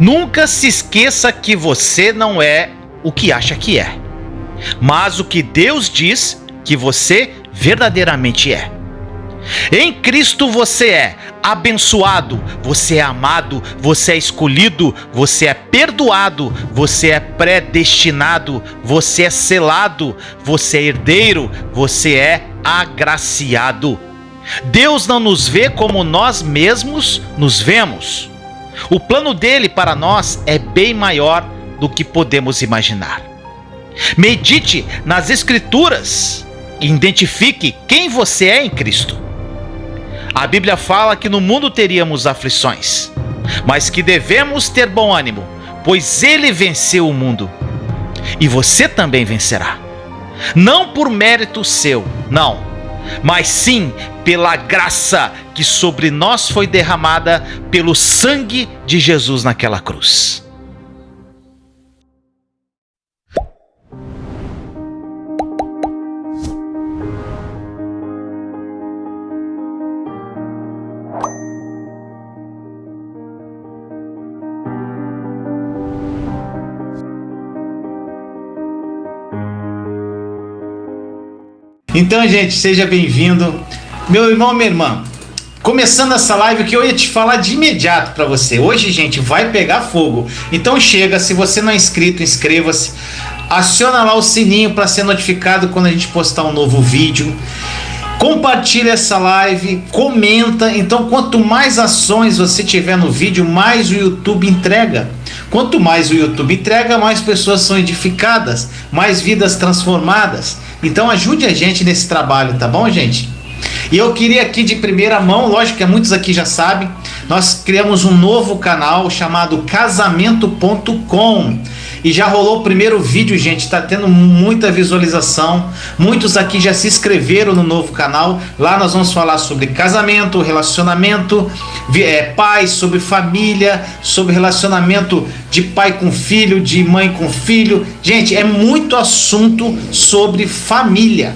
Nunca se esqueça que você não é o que acha que é, mas o que Deus diz que você verdadeiramente é. Em Cristo você é abençoado, você é amado, você é escolhido, você é perdoado, você é predestinado, você é selado, você é herdeiro, você é agraciado. Deus não nos vê como nós mesmos nos vemos. O plano dele para nós é bem maior do que podemos imaginar. Medite nas Escrituras e identifique quem você é em Cristo. A Bíblia fala que no mundo teríamos aflições, mas que devemos ter bom ânimo, pois ele venceu o mundo. E você também vencerá. Não por mérito seu, não, mas sim pela graça que sobre nós foi derramada pelo sangue de Jesus naquela cruz. Então, gente, seja bem-vindo. Meu irmão, minha irmã, começando essa live que eu ia te falar de imediato para você. Hoje, gente, vai pegar fogo. Então chega, se você não é inscrito, inscreva-se. Aciona lá o sininho para ser notificado quando a gente postar um novo vídeo. Compartilha essa live, comenta. Então, quanto mais ações você tiver no vídeo, mais o YouTube entrega. Quanto mais o YouTube entrega, mais pessoas são edificadas, mais vidas transformadas. Então ajude a gente nesse trabalho, tá bom, gente? E eu queria aqui de primeira mão, lógico que muitos aqui já sabem, nós criamos um novo canal chamado Casamento.com. E já rolou o primeiro vídeo, gente, tá tendo muita visualização. Muitos aqui já se inscreveram no novo canal. Lá nós vamos falar sobre casamento, relacionamento, pais, sobre família, sobre relacionamento de pai com filho, de mãe com filho. Gente, é muito assunto sobre família.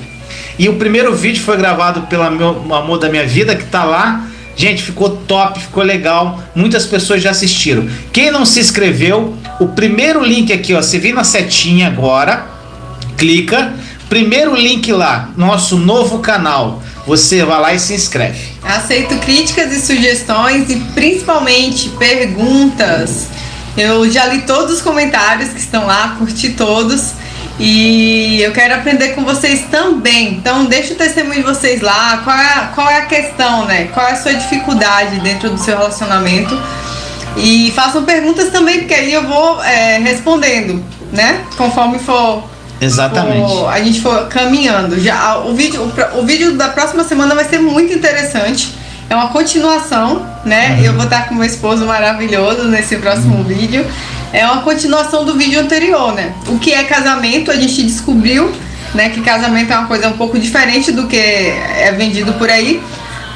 E o primeiro vídeo foi gravado pela meu amor da minha vida, que tá lá. Gente, ficou top, ficou legal. Muitas pessoas já assistiram. Quem não se inscreveu, o primeiro link aqui, ó, você vem na setinha agora, clica, primeiro link lá, nosso novo canal. Você vai lá e se inscreve. Aceito críticas e sugestões e principalmente perguntas. Eu já li todos os comentários que estão lá, curti todos. E eu quero aprender com vocês também. Então deixa o testemunho de vocês lá. Qual é a questão, né? Qual é a sua dificuldade dentro do seu relacionamento? E façam perguntas também, porque aí eu vou respondendo, né? Conforme for. Exatamente. A gente for caminhando. Já, o vídeo da próxima semana vai ser muito interessante. É uma continuação, né? Eu vou estar com meu esposo maravilhoso nesse próximo vídeo. É uma continuação do vídeo anterior, né? O que é casamento, a gente descobriu, né? Que casamento é uma coisa um pouco diferente do que é vendido por aí.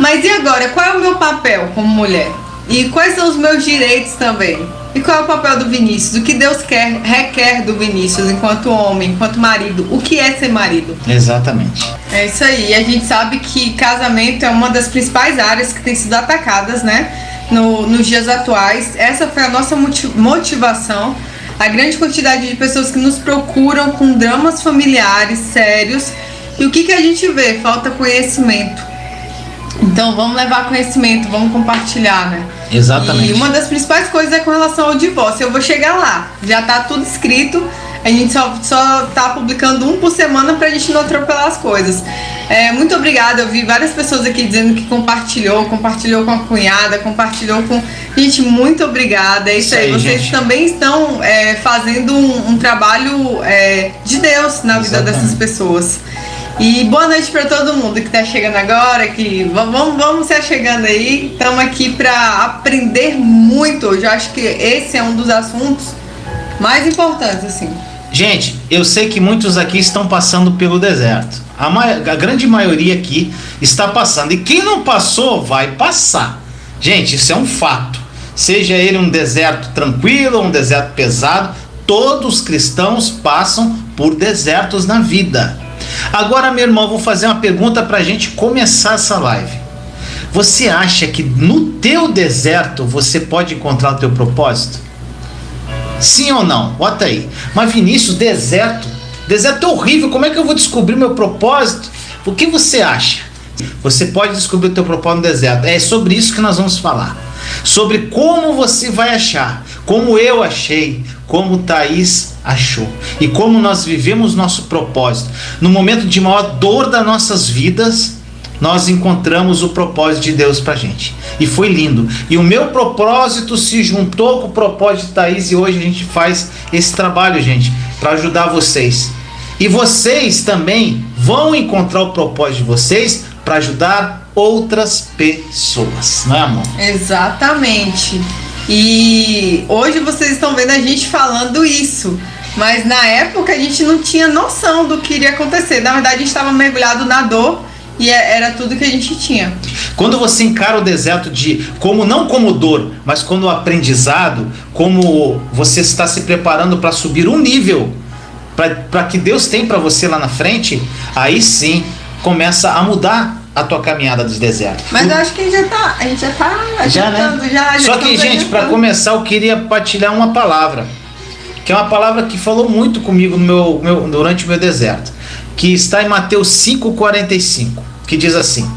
Mas e agora? Qual é o meu papel como mulher? E quais são os meus direitos também? E qual é o papel do Vinícius? O que Deus requer do Vinícius enquanto homem, enquanto marido? O que é ser marido? Exatamente. É isso aí. A gente sabe que casamento é uma das principais áreas que tem sido atacadas, né? Nos dias atuais. Essa foi a nossa motivação. A grande quantidade de pessoas que nos procuram com dramas familiares sérios. E o que a gente vê? Falta conhecimento. Então vamos levar conhecimento, vamos compartilhar, né? Exatamente. E uma das principais coisas é com relação ao divórcio. Eu vou chegar lá, já tá tudo escrito. A gente só tá publicando um por semana pra gente não atropelar as coisas. Muito obrigada, eu vi várias pessoas aqui dizendo que compartilhou com a cunhada, compartilhou com... Gente, muito obrigada, é isso aí. Vocês gente. Também estão fazendo um trabalho de Deus na vida dessas pessoas. E boa noite para todo mundo que tá chegando agora, que vamos se chegando aí. Estamos aqui para aprender muito hoje. Eu acho que esse é um dos assuntos mais importantes, assim. Gente, eu sei que muitos aqui estão passando pelo deserto. A grande maioria aqui está passando. E quem não passou, vai passar. Gente, isso é um fato. Seja ele um deserto tranquilo ou um deserto pesado, todos os cristãos passam por desertos na vida. Agora, meu irmão, vou fazer uma pergunta para a gente começar essa live. Você acha que no teu deserto você pode encontrar o teu propósito? Sim ou não? Bota aí. Mas Vinícius, deserto é horrível, como é que eu vou descobrir meu propósito? O que você acha? Você pode descobrir o teu propósito no deserto. É sobre isso que nós vamos falar. Sobre como você vai achar, como eu achei, como Thaís achou e como nós vivemos nosso propósito. No momento de maior dor das nossas vidas, nós encontramos o propósito de Deus pra gente. E foi lindo. E o meu propósito se juntou com o propósito de Thaís e hoje a gente faz esse trabalho, gente, para ajudar vocês. E vocês também vão encontrar o propósito de vocês para ajudar outras pessoas, não é, amor? Exatamente. E hoje vocês estão vendo a gente falando isso, mas na época a gente não tinha noção do que iria acontecer. Na verdade, a gente estava mergulhado na dor e era tudo que a gente tinha. Quando você encara o deserto não como dor, mas como aprendizado, como você está se preparando para subir um nível para que Deus tem para você lá na frente, aí sim começa a mudar a tua caminhada dos desertos. Mas eu acho que a gente já tá adiantando, né? Só que, gente, para começar, eu queria partilhar uma palavra, que é uma palavra que falou muito comigo durante o meu deserto, que está em Mateus 5,45, que diz assim: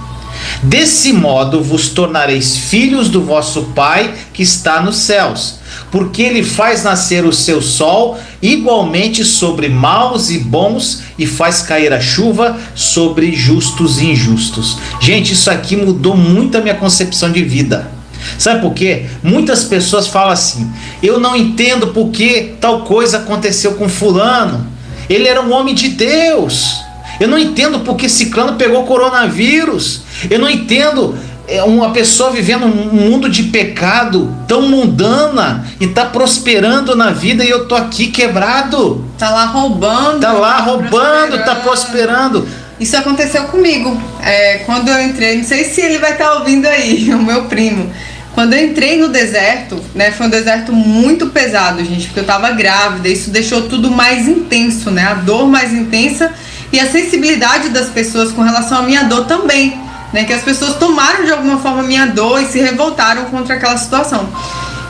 desse modo vos tornareis filhos do vosso Pai que está nos céus, porque ele faz nascer o seu sol igualmente sobre maus e bons e faz cair a chuva sobre justos e injustos. Gente, isso aqui mudou muito a minha concepção de vida. Sabe por quê? Muitas pessoas falam assim: eu não entendo por que tal coisa aconteceu com fulano, ele era um homem de Deus. Eu não entendo por que ciclano pegou coronavírus. Eu não entendo uma pessoa vivendo um mundo de pecado tão mundana e tá prosperando na vida e eu tô aqui quebrado. Tá lá roubando. Tá prosperando. Isso aconteceu comigo. Quando eu entrei, não sei se ele vai estar ouvindo aí, o meu primo. Quando eu entrei no deserto, né, foi um deserto muito pesado, gente, porque eu tava grávida. Isso deixou tudo mais intenso, né? A dor mais intensa e a sensibilidade das pessoas com relação à minha dor também, né? Que as pessoas tomaram de alguma forma a minha dor e se revoltaram contra aquela situação.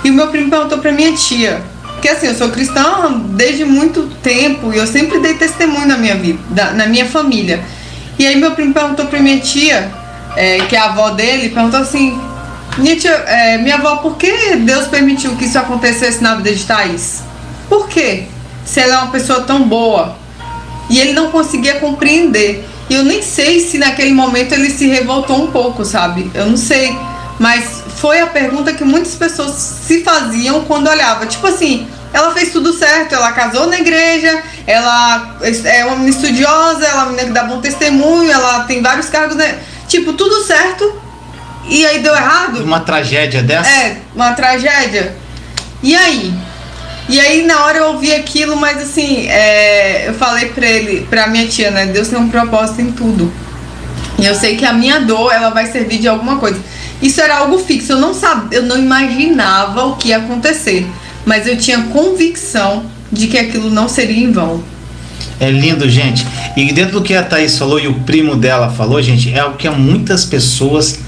E o meu primo perguntou pra minha tia, porque assim, eu sou cristã desde muito tempo e eu sempre dei testemunho na minha vida, na minha família. E aí meu primo perguntou pra minha tia, que é a avó dele, perguntou assim: minha avó, por que Deus permitiu que isso acontecesse na vida de Thaís? Por quê? Se ela é uma pessoa tão boa. E ele não conseguia compreender. E eu nem sei se naquele momento ele se revoltou um pouco, sabe? Eu não sei. Mas foi a pergunta que muitas pessoas se faziam quando olhavam. Tipo assim, ela fez tudo certo, ela casou na igreja, ela é uma menina estudiosa, ela é uma menina que dá bom testemunho, ela tem vários cargos, né? Tipo, tudo certo. E aí deu errado. Uma tragédia dessa? Uma tragédia. E aí? E aí na hora eu ouvi aquilo, mas assim, eu falei pra minha tia, né? Deus tem um propósito em tudo. E eu sei que a minha dor, ela vai servir de alguma coisa. Isso era algo fixo, eu não imaginava o que ia acontecer. Mas eu tinha convicção de que aquilo não seria em vão. É lindo, gente. E dentro do que a Thaís falou e o primo dela falou, gente, é algo que muitas pessoas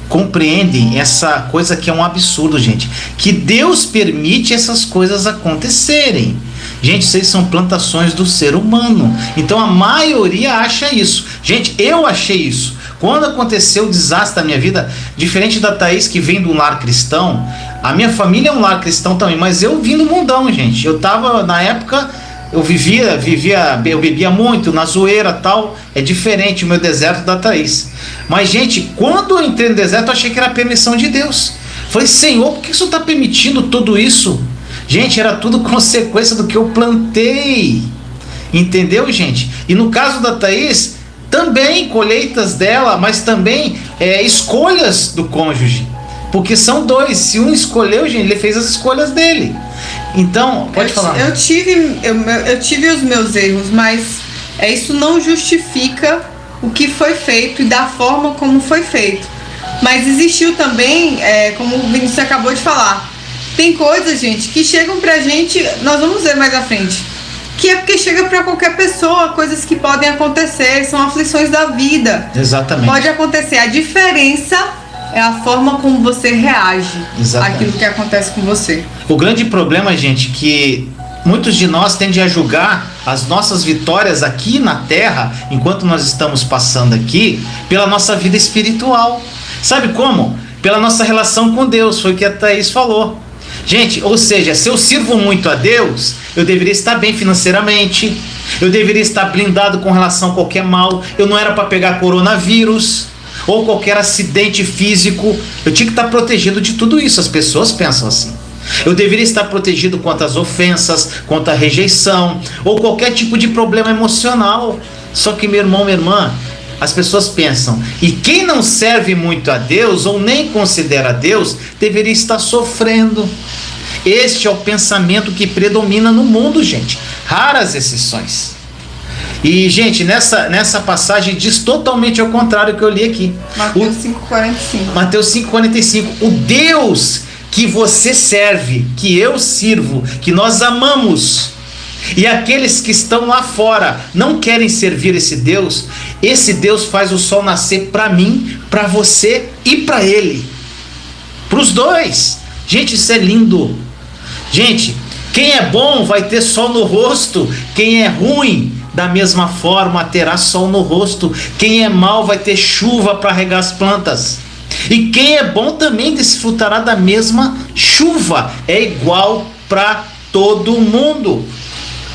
compreendem, essa coisa que é um absurdo, gente, que Deus permite essas coisas acontecerem. Gente, vocês são plantações do ser humano. Então a maioria acha isso. Gente, eu achei isso. Quando aconteceu o desastre da minha vida, diferente da Thaís que vem do lar cristão, a minha família é um lar cristão também, mas eu vim do mundão, gente. Eu tava, na época, eu bebia muito, na zoeira e tal. É diferente o meu deserto da Thaís. Mas, gente, quando eu entrei no deserto, eu achei que era permissão de Deus. Falei: Senhor, por que o Senhor está permitindo tudo isso? Gente, era tudo consequência do que eu plantei. Entendeu, gente? E no caso da Thaís, também colheitas dela, mas também escolhas do cônjuge. Porque são dois. Se um escolheu, gente, ele fez as escolhas dele. Então, pode falar. Eu tive os meus erros, mas isso não justifica o que foi feito e da forma como foi feito. Mas existiu também, como o Vinícius acabou de falar, tem coisas, gente, que chegam pra gente, nós vamos ver mais à frente, que é porque chega pra qualquer pessoa, coisas que podem acontecer, são aflições da vida. Exatamente. Pode acontecer. A diferença é a forma como você reage Exatamente. àquilo que acontece com você. O grande problema, gente, que muitos de nós tendem a julgar as nossas vitórias aqui na Terra, enquanto nós estamos passando aqui, pela nossa vida espiritual. Sabe como? Pela nossa relação com Deus, foi o que a Thaís falou. Gente, ou seja, se eu sirvo muito a Deus, eu deveria estar bem financeiramente, eu deveria estar blindado com relação a qualquer mal, eu não era para pegar coronavírus ou qualquer acidente físico, eu tinha que estar protegido de tudo isso. As pessoas pensam assim. Eu deveria estar protegido contra as ofensas, contra a rejeição ou qualquer tipo de problema emocional. Só que, meu irmão, minha irmã, as pessoas pensam, e quem não serve muito a Deus ou nem considera Deus, deveria estar sofrendo. Este é o pensamento que predomina no mundo, gente. Raras exceções. E, gente, nessa passagem diz totalmente ao contrário do que eu li aqui. Mateus 5,45. Mateus 5,45. O Deus que você serve, que eu sirvo, que nós amamos, e aqueles que estão lá fora não querem servir esse Deus faz o sol nascer para mim, para você e para ele. Para os dois. Gente, isso é lindo. Gente, quem é bom vai ter sol no rosto, quem é ruim, da mesma forma terá sol no rosto, quem é mau vai ter chuva para regar as plantas. E quem é bom também desfrutará da mesma chuva. É igual para todo mundo.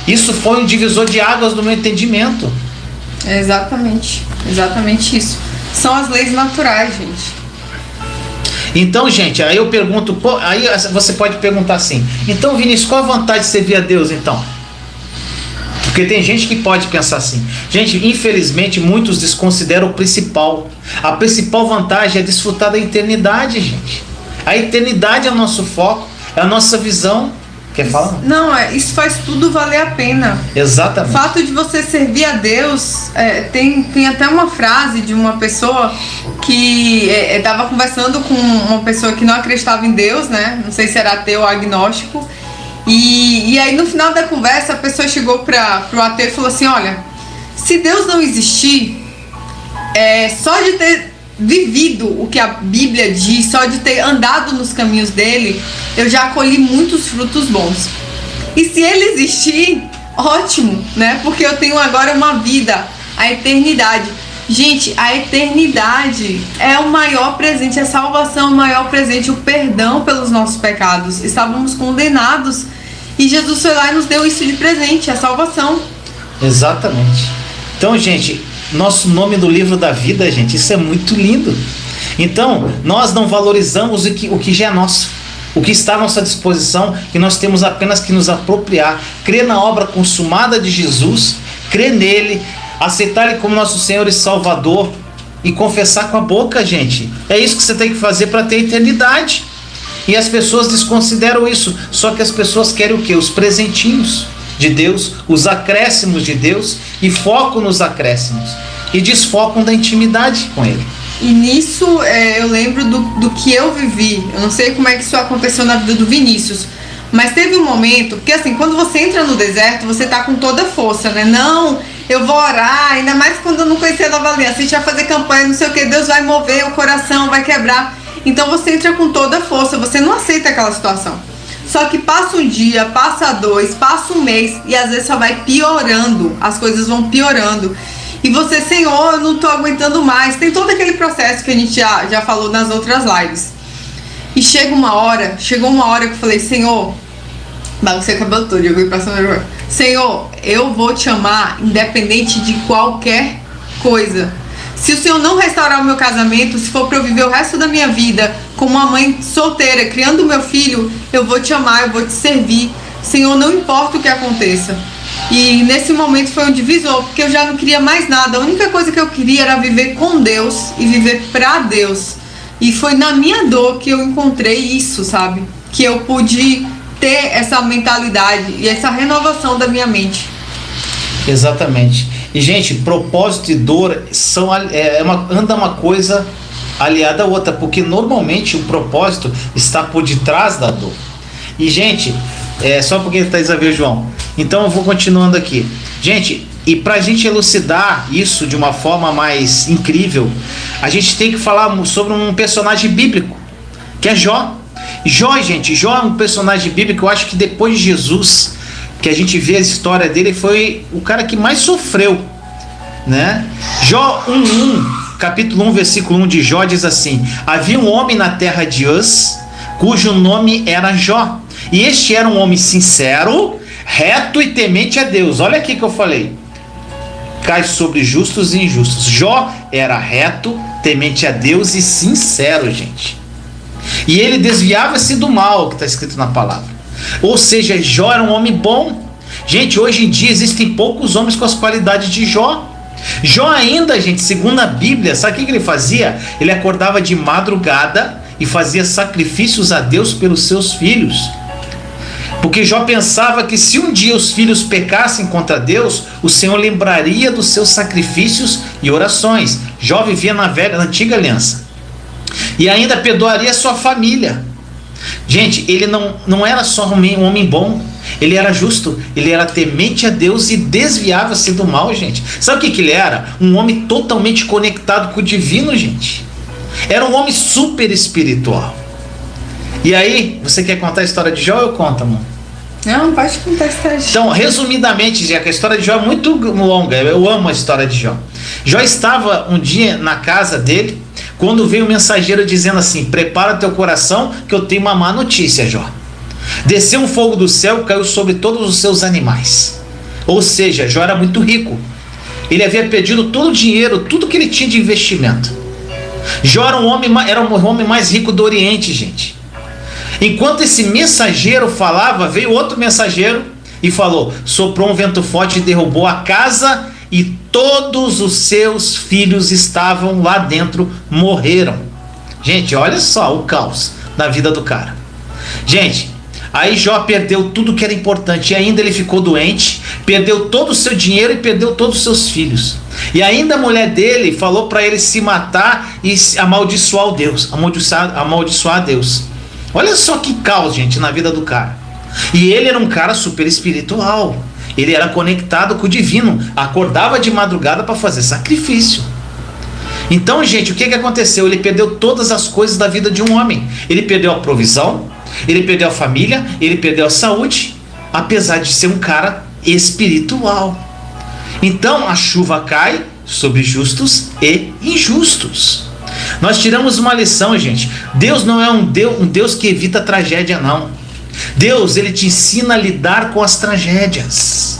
Isso foi um divisor de águas no meu entendimento. É exatamente isso. São as leis naturais, gente. Então, gente, aí eu pergunto, aí você pode perguntar assim, então, Vinícius, qual a vantagem de servir a Deus, então? Porque tem gente que pode pensar assim. Gente, infelizmente, muitos desconsideram o principal. A principal vantagem é desfrutar da eternidade, gente. A eternidade é o nosso foco, é a nossa visão. Quer falar? Não, isso faz tudo valer a pena. Exatamente. O fato de você servir a Deus, tem até uma frase de uma pessoa que estava conversando com uma pessoa que não acreditava em Deus, né? Não sei se era ateu ou agnóstico. E aí no final da conversa a pessoa chegou para o ateu e falou assim, olha, se Deus não existir, só de ter vivido o que a Bíblia diz, só de ter andado nos caminhos dele, eu já colhi muitos frutos bons. E se ele existir, ótimo, né? Porque eu tenho agora uma vida, a eternidade. Gente, a eternidade é o maior presente, a salvação é o maior presente, o perdão pelos nossos pecados. Estávamos condenados e Jesus foi lá e nos deu isso de presente, a salvação. Exatamente. Então, gente, nosso nome do livro da vida, gente, isso é muito lindo. Então, nós não valorizamos o que já é nosso, o que está à nossa disposição, e nós temos apenas que nos apropriar, crer na obra consumada de Jesus, crer nele, aceitar ele como nosso Senhor e Salvador e confessar com a boca, gente. É isso que você tem que fazer para ter eternidade. E as pessoas desconsideram isso. Só que as pessoas querem o quê? Os presentinhos de Deus, os acréscimos de Deus, e focam nos acréscimos e desfocam da intimidade com ele. E nisso eu lembro do que eu vivi. Eu não sei como é que isso aconteceu na vida do Vinícius, mas teve um momento, porque assim, quando você entra no deserto, você tá com toda a força, né? Não, eu vou orar, ainda mais quando eu não conhecia a Nova Aliança, a gente vai fazer campanha, não sei o que, Deus vai mover o coração, vai quebrar. Então você entra com toda a força, você não aceita aquela situação. Só que passa um dia, passa dois, passa um mês, e às vezes só vai piorando, as coisas vão piorando. E você, Senhor, eu não tô aguentando mais. Tem todo aquele processo que a gente já falou nas outras lives. E chegou uma hora que eu falei, Senhor, baguncei o cabelo todo, eu fui pra cima, Senhor, eu vou te amar independente de qualquer coisa. Se o Senhor não restaurar o meu casamento, se for para eu viver o resto da minha vida como uma mãe solteira, criando o meu filho, eu vou te amar, eu vou te servir. Senhor, não importa o que aconteça. E nesse momento foi um divisor, porque eu já não queria mais nada. A única coisa que eu queria era viver com Deus e viver pra Deus. E foi na minha dor que eu encontrei isso, sabe? Que eu pude ter essa mentalidade e essa renovação da minha mente. Exatamente. E, gente, propósito e dor anda uma coisa aliada à outra, porque normalmente o propósito está por detrás da dor. E, gente, só porque está Isabel e João. Então eu vou continuando aqui. Gente, e para a gente elucidar isso de uma forma mais incrível, a gente tem que falar sobre um personagem bíblico, que é Jó. Jó, gente, Jó é um personagem bíblico. Eu acho que depois de Jesus, que a gente vê a história dele, foi o cara que mais sofreu, né? Jó 1:1, capítulo 1, versículo 1 de Jó diz assim: havia um homem na terra de Uz, cujo nome era Jó, e este era um homem sincero, reto e temente a Deus. Olha aqui que eu falei, cai sobre justos e injustos. Jó era reto, temente a Deus e sincero, gente. E ele desviava-se do mal, que está escrito na palavra. Ou seja, Jó era um homem bom. Gente, hoje em dia existem poucos homens com as qualidades de Jó. Jó ainda, gente, segundo a Bíblia, sabe o que ele fazia? Ele acordava de madrugada e fazia sacrifícios a Deus pelos seus filhos. Porque Jó pensava que se um dia os filhos pecassem contra Deus, o Senhor lembraria dos seus sacrifícios e orações. Jó vivia na antiga aliança. E ainda perdoaria sua família. Gente, ele não era só um homem bom, ele era justo, ele era temente a Deus e desviava-se do mal, gente. Sabe o que ele era? Um homem totalmente conectado com o divino, gente. Era um homem super espiritual. E aí, você quer contar a história de Jó ou eu conto, amor? Não, pode contar a história de Jó. Então, resumidamente, já que a história de Jó é muito longa, eu amo a história de Jó. Jó estava um dia na casa dele, quando veio o mensageiro dizendo assim: prepara teu coração que eu tenho uma má notícia, Jó. Desceu um fogo do céu e caiu sobre todos os seus animais. Ou seja, Jó era muito rico. Ele havia perdido todo o dinheiro, tudo que ele tinha de investimento. Jó era o homem mais rico do Oriente, gente. Enquanto esse mensageiro falava, veio outro mensageiro e falou: soprou um vento forte e derrubou a casa, e todos os seus filhos estavam lá dentro, morreram. Gente, olha só o caos da vida do cara. Gente, aí Jó perdeu tudo que era importante, e ainda ele ficou doente, perdeu todo o seu dinheiro e perdeu todos os seus filhos. E ainda a mulher dele falou para ele se matar e amaldiçoar Deus, amaldiçoar Deus. Olha só que caos, gente, na vida do cara. E ele era um cara super espiritual. Ele era conectado com o divino. Acordava de madrugada para fazer sacrifício. Então, gente, o que aconteceu? Ele perdeu todas as coisas da vida de um homem. Ele perdeu a provisão, ele perdeu a família, ele perdeu a saúde, apesar de ser um cara espiritual. Então, a chuva cai sobre justos e injustos. Nós tiramos uma lição, gente. Deus não é um Deus que evita tragédia, não. Deus, ele te ensina a lidar com as tragédias.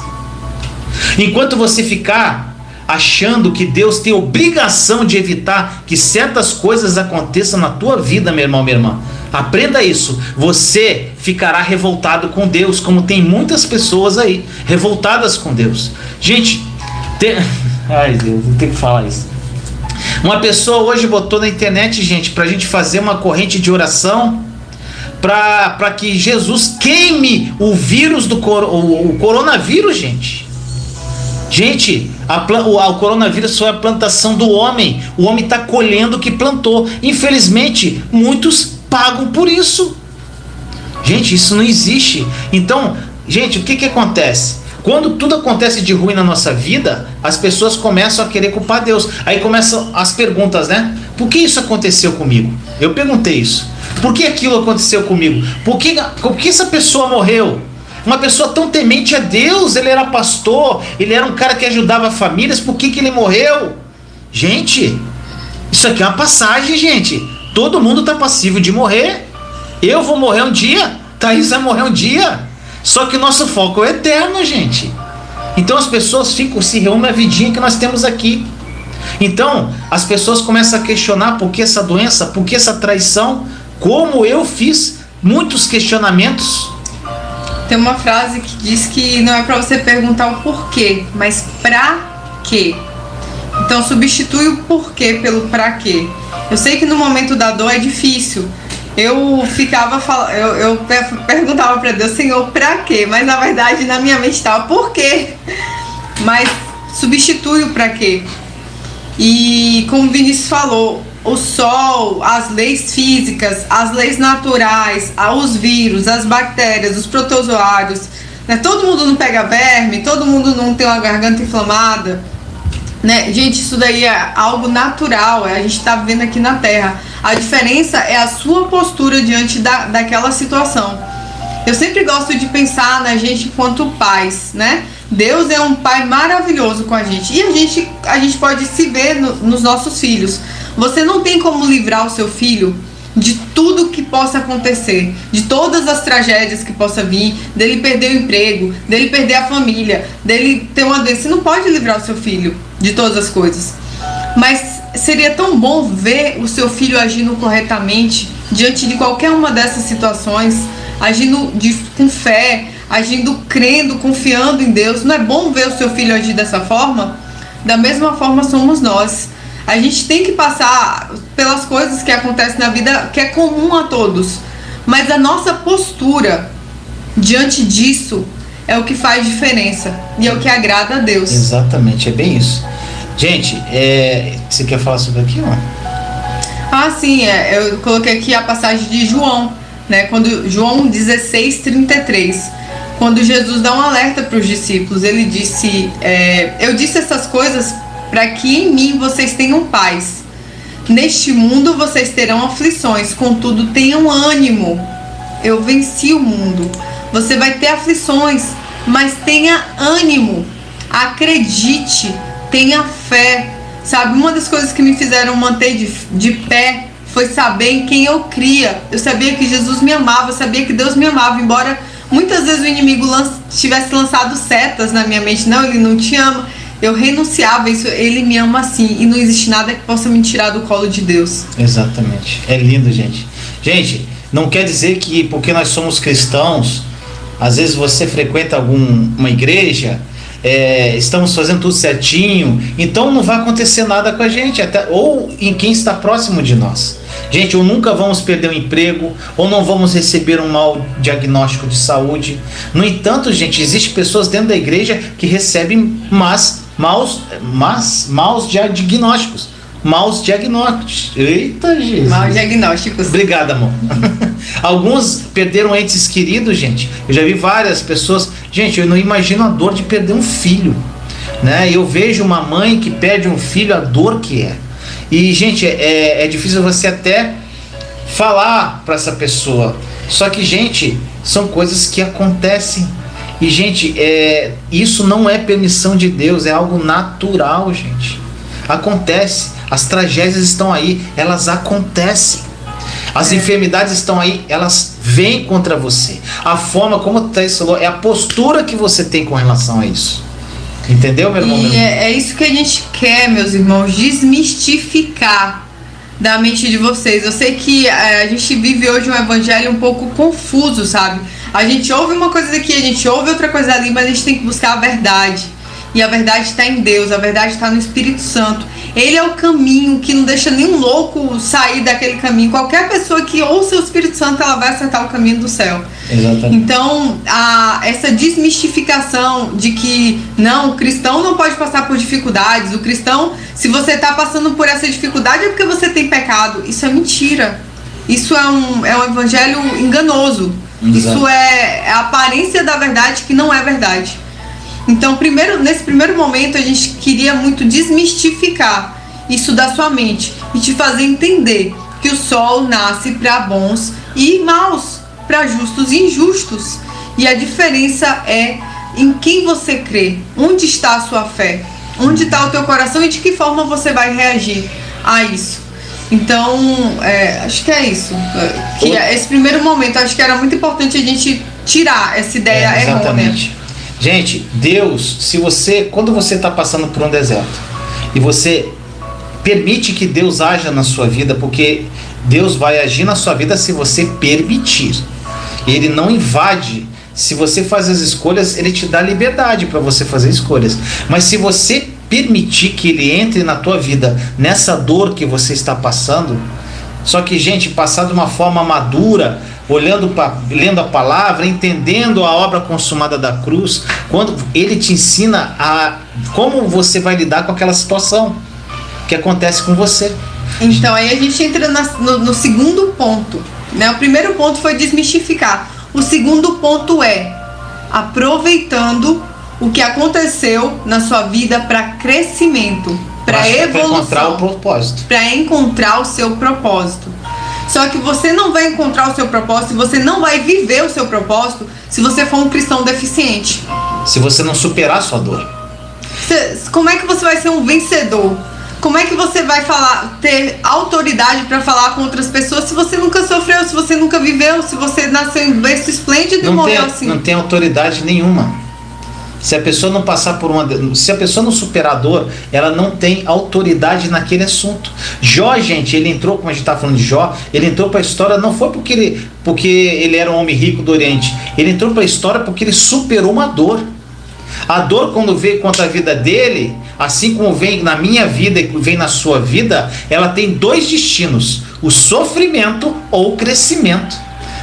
Enquanto você ficar achando que Deus tem obrigação de evitar que certas coisas aconteçam na tua vida, meu irmão, minha irmã, aprenda isso. Você ficará revoltado com Deus, como tem muitas pessoas aí revoltadas com Deus. Gente, ai Deus, eu tenho que falar isso. Uma pessoa hoje botou na internet, gente, pra gente fazer uma corrente de oração para que Jesus queime o vírus o coronavírus, gente. Gente, o coronavírus foi a plantação do homem. O homem está colhendo o que plantou. Infelizmente, muitos pagam por isso. Gente, isso não existe. Então, gente, o que acontece? Quando tudo acontece de ruim na nossa vida, as pessoas começam a querer culpar Deus. Aí começam as perguntas, né? Por que isso aconteceu comigo? Eu perguntei isso. Por que aquilo aconteceu comigo? Por que essa pessoa morreu? Uma pessoa tão temente a Deus, ele era pastor, ele era um cara que ajudava famílias, por que ele morreu? Gente, isso aqui é uma passagem, gente. Todo mundo está passível de morrer. Eu vou morrer um dia, Thaís vai morrer um dia. Só que o nosso foco é eterno, gente. Então as pessoas se reúnem a vidinha que nós temos aqui. Então as pessoas começam a questionar: por que essa doença? Por que essa traição? Como eu fiz muitos questionamentos. Tem uma frase que diz que não é para você perguntar o porquê, mas pra quê. Então substitui o porquê pelo pra quê. Eu sei que no momento da dor é difícil. Eu perguntava para Deus: Senhor, pra quê? Mas na verdade na minha mente estava por quê. Mas substitui o pra quê. E como o Vinícius falou, o sol, as leis físicas, as leis naturais, os vírus, as bactérias, os protozoários, né? Todo mundo não pega verme, todo mundo não tem uma garganta inflamada. né? Gente, isso daí é algo natural, a gente está vivendo aqui na Terra. A diferença é a sua postura diante daquela situação. Eu sempre gosto de pensar na gente enquanto pais, né? Deus é um pai maravilhoso com a gente. E a gente pode se ver nos nossos filhos. Você não tem como livrar o seu filho de tudo que possa acontecer, de todas as tragédias que possa vir, dele perder o emprego, dele perder a família, dele ter uma doença. Você não pode livrar o seu filho de todas as coisas. Mas seria tão bom ver o seu filho agindo corretamente diante de qualquer uma dessas situações, agindo com fé, agindo crendo, confiando em Deus. Não é bom ver o seu filho agir dessa forma? Da mesma forma somos nós. A gente tem que passar pelas coisas que acontecem na vida, que é comum a todos. Mas a nossa postura diante disso é o que faz diferença e é o que agrada a Deus. Exatamente, é bem isso. Gente, você quer falar sobre aquilo? Ah, sim, eu coloquei aqui a passagem de João, né? Quando João 16:33, quando Jesus dá um alerta para os discípulos, ele disse: eu disse essas coisas para que em mim vocês tenham paz. Neste mundo vocês terão aflições, contudo tenham ânimo. Eu venci o mundo. Você vai ter aflições, mas tenha ânimo. Acredite, tenha fé. Sabe, uma das coisas que me fizeram manter de pé foi saber em quem eu cria. Eu sabia que Jesus me amava, eu sabia que Deus me amava, embora muitas vezes o inimigo tivesse lançado setas na minha mente. Não, ele não te ama. Eu renunciava isso, ele me ama assim, e não existe nada que possa me tirar do colo de Deus. Exatamente, é lindo, gente. Gente, não quer dizer que porque nós somos cristãos, às vezes você frequenta uma igreja, estamos fazendo tudo certinho, então não vai acontecer nada com a gente, ou em quem está próximo de nós. Gente, ou nunca vamos perder um emprego, ou não vamos receber um mau diagnóstico de saúde. No entanto, gente, existem pessoas dentro da igreja que recebem maus diagnósticos. Maus diagnósticos. Eita, Jesus. Maus diagnósticos. Obrigado, amor. Alguns perderam entes queridos, gente. Eu já vi várias pessoas. Gente, eu não imagino a dor de perder um filho, né? Eu vejo uma mãe que perde um filho, a dor que é. E, gente, é difícil você até falar para essa pessoa. Só que, gente, são coisas que acontecem. E, gente, isso não é permissão de Deus, é algo natural, gente. Acontece. As tragédias estão aí, elas acontecem. As enfermidades estão aí, elas vêm contra você. A forma como o Thaís falou, é a postura que você tem com relação a isso. Entendeu, meu irmão? E é isso que a gente quer, meus irmãos, desmistificar da mente de vocês. Eu sei que a gente vive hoje um evangelho um pouco confuso, sabe? A gente ouve uma coisa daqui, a gente ouve outra coisa ali, mas a gente tem que buscar a verdade. E a verdade está em Deus, a verdade está no Espírito Santo. Ele é o caminho que não deixa nenhum louco sair daquele caminho. Qualquer pessoa que ouça o Espírito Santo, ela vai acertar o caminho do céu. Exatamente. Então, essa desmistificação de que não, o cristão não pode passar por dificuldades. O cristão, se você está passando por essa dificuldade, é porque você tem pecado. Isso é mentira. Isso é um evangelho enganoso. Exato. Isso é a aparência da verdade que não é verdade. Então, nesse primeiro momento, a gente queria muito desmistificar isso da sua mente e te fazer entender que o sol nasce para bons e maus, para justos e injustos. E a diferença é em quem você crê, onde está a sua fé, onde está o teu coração e de que forma você vai reagir a isso. Então, acho que é isso. Esse primeiro momento, acho que era muito importante a gente tirar essa ideia errônea. Gente, Deus, quando você está passando por um deserto e você permite que Deus haja na sua vida, porque Deus vai agir na sua vida se você permitir. Ele não invade. Se você faz as escolhas, Ele te dá liberdade para você fazer escolhas. Mas se você permitir que Ele entre na tua vida, nessa dor que você está passando, só que, gente, passar de uma forma madura, lendo a palavra, entendendo a obra consumada da cruz, quando Ele te ensina como você vai lidar com aquela situação que acontece com você. Então, aí a gente entra no segundo ponto, né? O primeiro ponto foi desmistificar. O segundo ponto é aproveitando o que aconteceu na sua vida para crescimento, para Para encontrar evolução, o propósito. para encontrar o seu propósito. Só que você não vai encontrar o seu propósito, você não vai viver o seu propósito se você for um cristão deficiente. Se você não superar a sua dor. Como é que você vai ser um vencedor? Como é que você vai ter autoridade para falar com outras pessoas se você nunca sofreu, se você nunca viveu, se você nasceu em berço esplêndido e morreu assim? Não tem autoridade nenhuma. Se a pessoa não passar por se a pessoa não superar a dor, ela não tem autoridade naquele assunto. Jó, gente, ele entrou, como a gente está falando de Jó, ele entrou para a história não foi porque ele era um homem rico do Oriente. Ele entrou para a história porque ele superou uma dor. A dor, quando veio contra a vida dele, assim como vem na minha vida e vem na sua vida, ela tem dois destinos: o sofrimento ou o crescimento.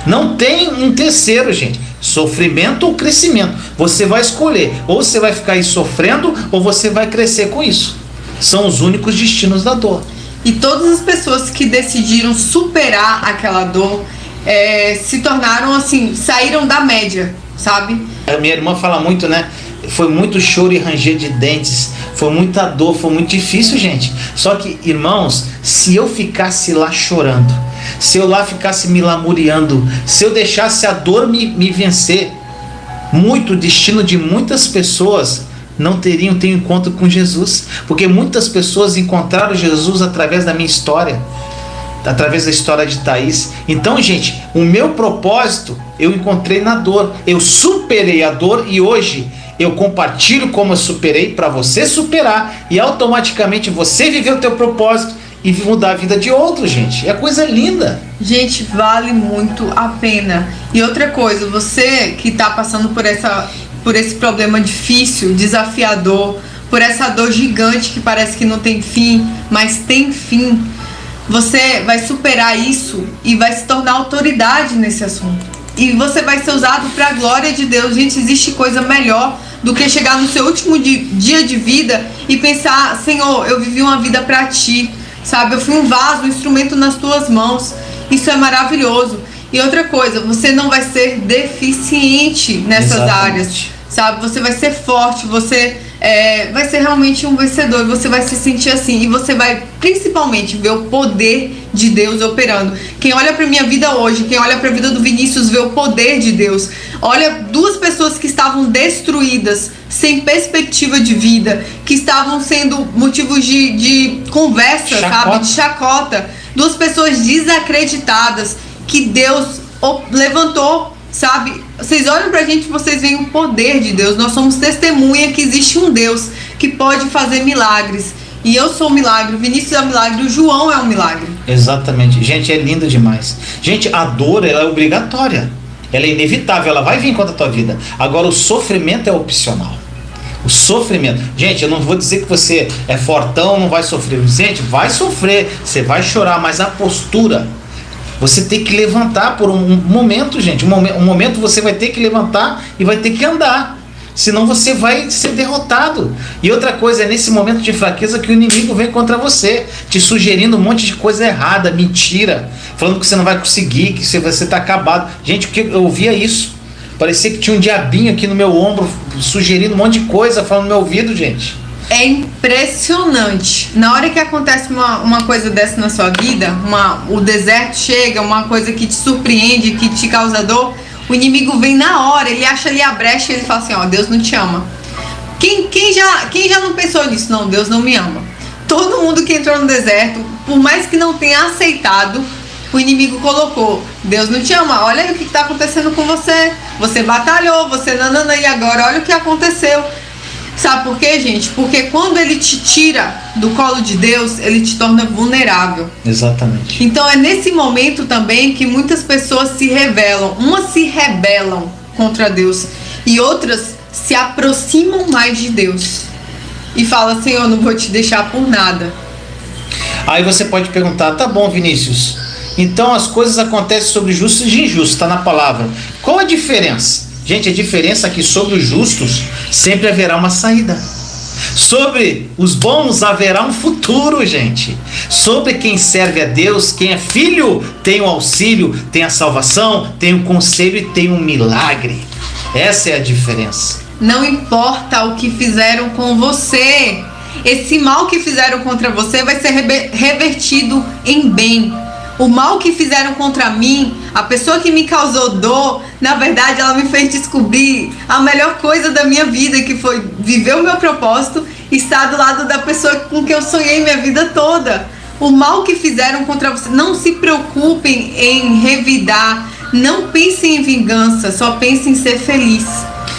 Não tem um terceiro, gente. Sofrimento ou crescimento. Você vai escolher. Ou você vai ficar aí sofrendo, ou você vai crescer com isso. São os únicos destinos da dor. E todas as pessoas que decidiram superar aquela dor se tornaram assim, saíram da média, sabe? A minha irmã fala muito, né? Foi muito choro e ranger de dentes. Foi muita dor, foi muito difícil, gente. Só que, irmãos, se eu ficasse lá chorando, se eu lá ficasse me lamuriando, se eu deixasse a dor me vencer, o destino de muitas pessoas não teriam encontro com Jesus, porque muitas pessoas encontraram Jesus através da minha história, através da história de Thaís. Então, gente, o meu propósito eu encontrei na dor, eu superei a dor e hoje eu compartilho como eu superei para você superar e automaticamente você viver o teu propósito e mudar a vida de outro, gente. É coisa linda. Gente, vale muito a pena. E outra coisa, você que está passando por esse problema difícil, desafiador, por essa dor gigante que parece que não tem fim, mas tem fim, você vai superar isso e vai se tornar autoridade nesse assunto. E você vai ser usado para a glória de Deus. Gente, existe coisa melhor do que chegar no seu último dia de vida e pensar: Senhor, eu vivi uma vida para Ti. Sabe, eu fui um vaso, um instrumento nas tuas mãos. Isso é maravilhoso. E outra coisa, você não vai ser deficiente nessas áreas, sabe? Você vai ser forte, você vai ser realmente um vencedor. E você vai se sentir assim. E você vai principalmente ver o poder de Deus operando. Quem olha para minha vida hoje, quem olha para a vida do Vinícius, vê o poder de Deus. Olha, duas pessoas que estavam destruídas, sem perspectiva de vida, que estavam sendo motivos de conversa, sabe? De chacota. Duas pessoas desacreditadas que Deus levantou, sabe? Vocês olham pra gente e vocês veem o poder de Deus. Nós somos testemunha que existe um Deus que pode fazer milagres. E eu sou um milagre, o Vinícius é um milagre, o João é um milagre. Exatamente. Gente, é lindo demais. Gente, a dor, ela é obrigatória. Ela é inevitável, ela vai vir contra a tua vida. Agora, o sofrimento é opcional. O sofrimento. Gente, eu não vou dizer que você é fortão, não vai sofrer. Gente, vai sofrer, você vai chorar, mas a postura, você tem que levantar por um momento, gente. Um momento você vai ter que levantar e vai ter que andar. Senão você vai ser derrotado. E outra coisa, é nesse momento de fraqueza que o inimigo vem contra você, te sugerindo um monte de coisa errada, mentira, falando que você não vai conseguir, que você está acabado. Gente, porque eu ouvia isso. Parecia que tinha um diabinho aqui no meu ombro, sugerindo um monte de coisa, falando no meu ouvido, gente. É impressionante. Na hora que acontece uma coisa dessa na sua vida, o deserto chega, uma coisa que te surpreende, que te causa dor, o inimigo vem na hora, ele acha ali a brecha e ele fala assim: ó, Deus não te ama. Quem já não pensou nisso? Não, Deus não me ama. Todo mundo que entrou no deserto, por mais que não tenha aceitado, o inimigo colocou: Deus não te ama, olha aí o que está acontecendo com você. Você batalhou, você nanana, e agora olha o que aconteceu. Sabe por quê, gente? Porque quando ele te tira do colo de Deus, ele te torna vulnerável. Exatamente. Então é nesse momento também que muitas pessoas se rebelam. Umas se rebelam contra Deus e outras se aproximam mais de Deus e falam: Senhor, não vou te deixar por nada. Aí você pode perguntar: tá bom, Vinícius, então as coisas acontecem sobre justos e injustos, está na palavra. Qual a diferença? Gente, a diferença é que sobre os justos sempre haverá uma saída. Sobre os bons haverá um futuro, gente. Sobre quem serve a Deus, quem é filho, tem o auxílio, tem a salvação, tem o conselho e tem um milagre. Essa é a diferença. Não importa o que fizeram com você. Esse mal que fizeram contra você vai ser revertido em bem. O mal que fizeram contra mim, a pessoa que me causou dor, na verdade ela me fez descobrir a melhor coisa da minha vida, que foi viver o meu propósito e estar do lado da pessoa com quem eu sonhei minha vida toda. O mal que fizeram contra você, não se preocupem em revidar, não pensem em vingança, só pensem em ser feliz.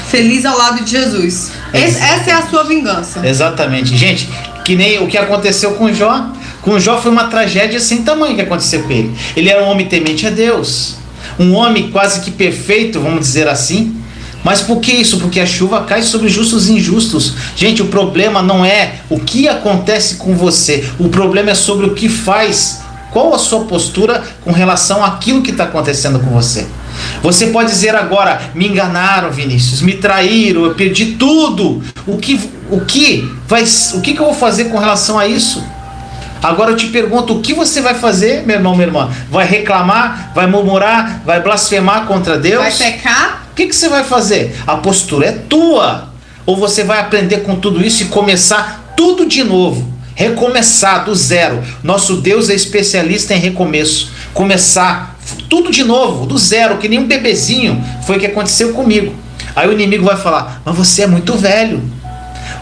Feliz ao lado de Jesus. Essa é a sua vingança. Exatamente. Gente, que nem o que aconteceu com Jó. Com Jó foi uma tragédia sem tamanho que aconteceu com ele. Ele era um homem temente a Deus. Um homem quase que perfeito, vamos dizer assim. Mas por que isso? Porque a chuva cai sobre justos e injustos. Gente, o problema não é o que acontece com você. O problema é sobre o que faz. Qual a sua postura com relação àquilo que está acontecendo com você? Você pode dizer agora: me enganaram, Vinícius, me traíram, eu perdi tudo. O que eu vou fazer com relação a isso? Agora eu te pergunto, o que você vai fazer, meu irmão, minha irmã? Vai reclamar? Vai murmurar? Vai blasfemar contra Deus? Vai pecar? O que você vai fazer? A postura é tua. Ou você vai aprender com tudo isso e começar tudo de novo? Recomeçar do zero. Nosso Deus é especialista em recomeço. Começar tudo de novo, do zero, que nem um bebezinho. Foi o que aconteceu comigo. Aí o inimigo vai falar: mas você é muito velho.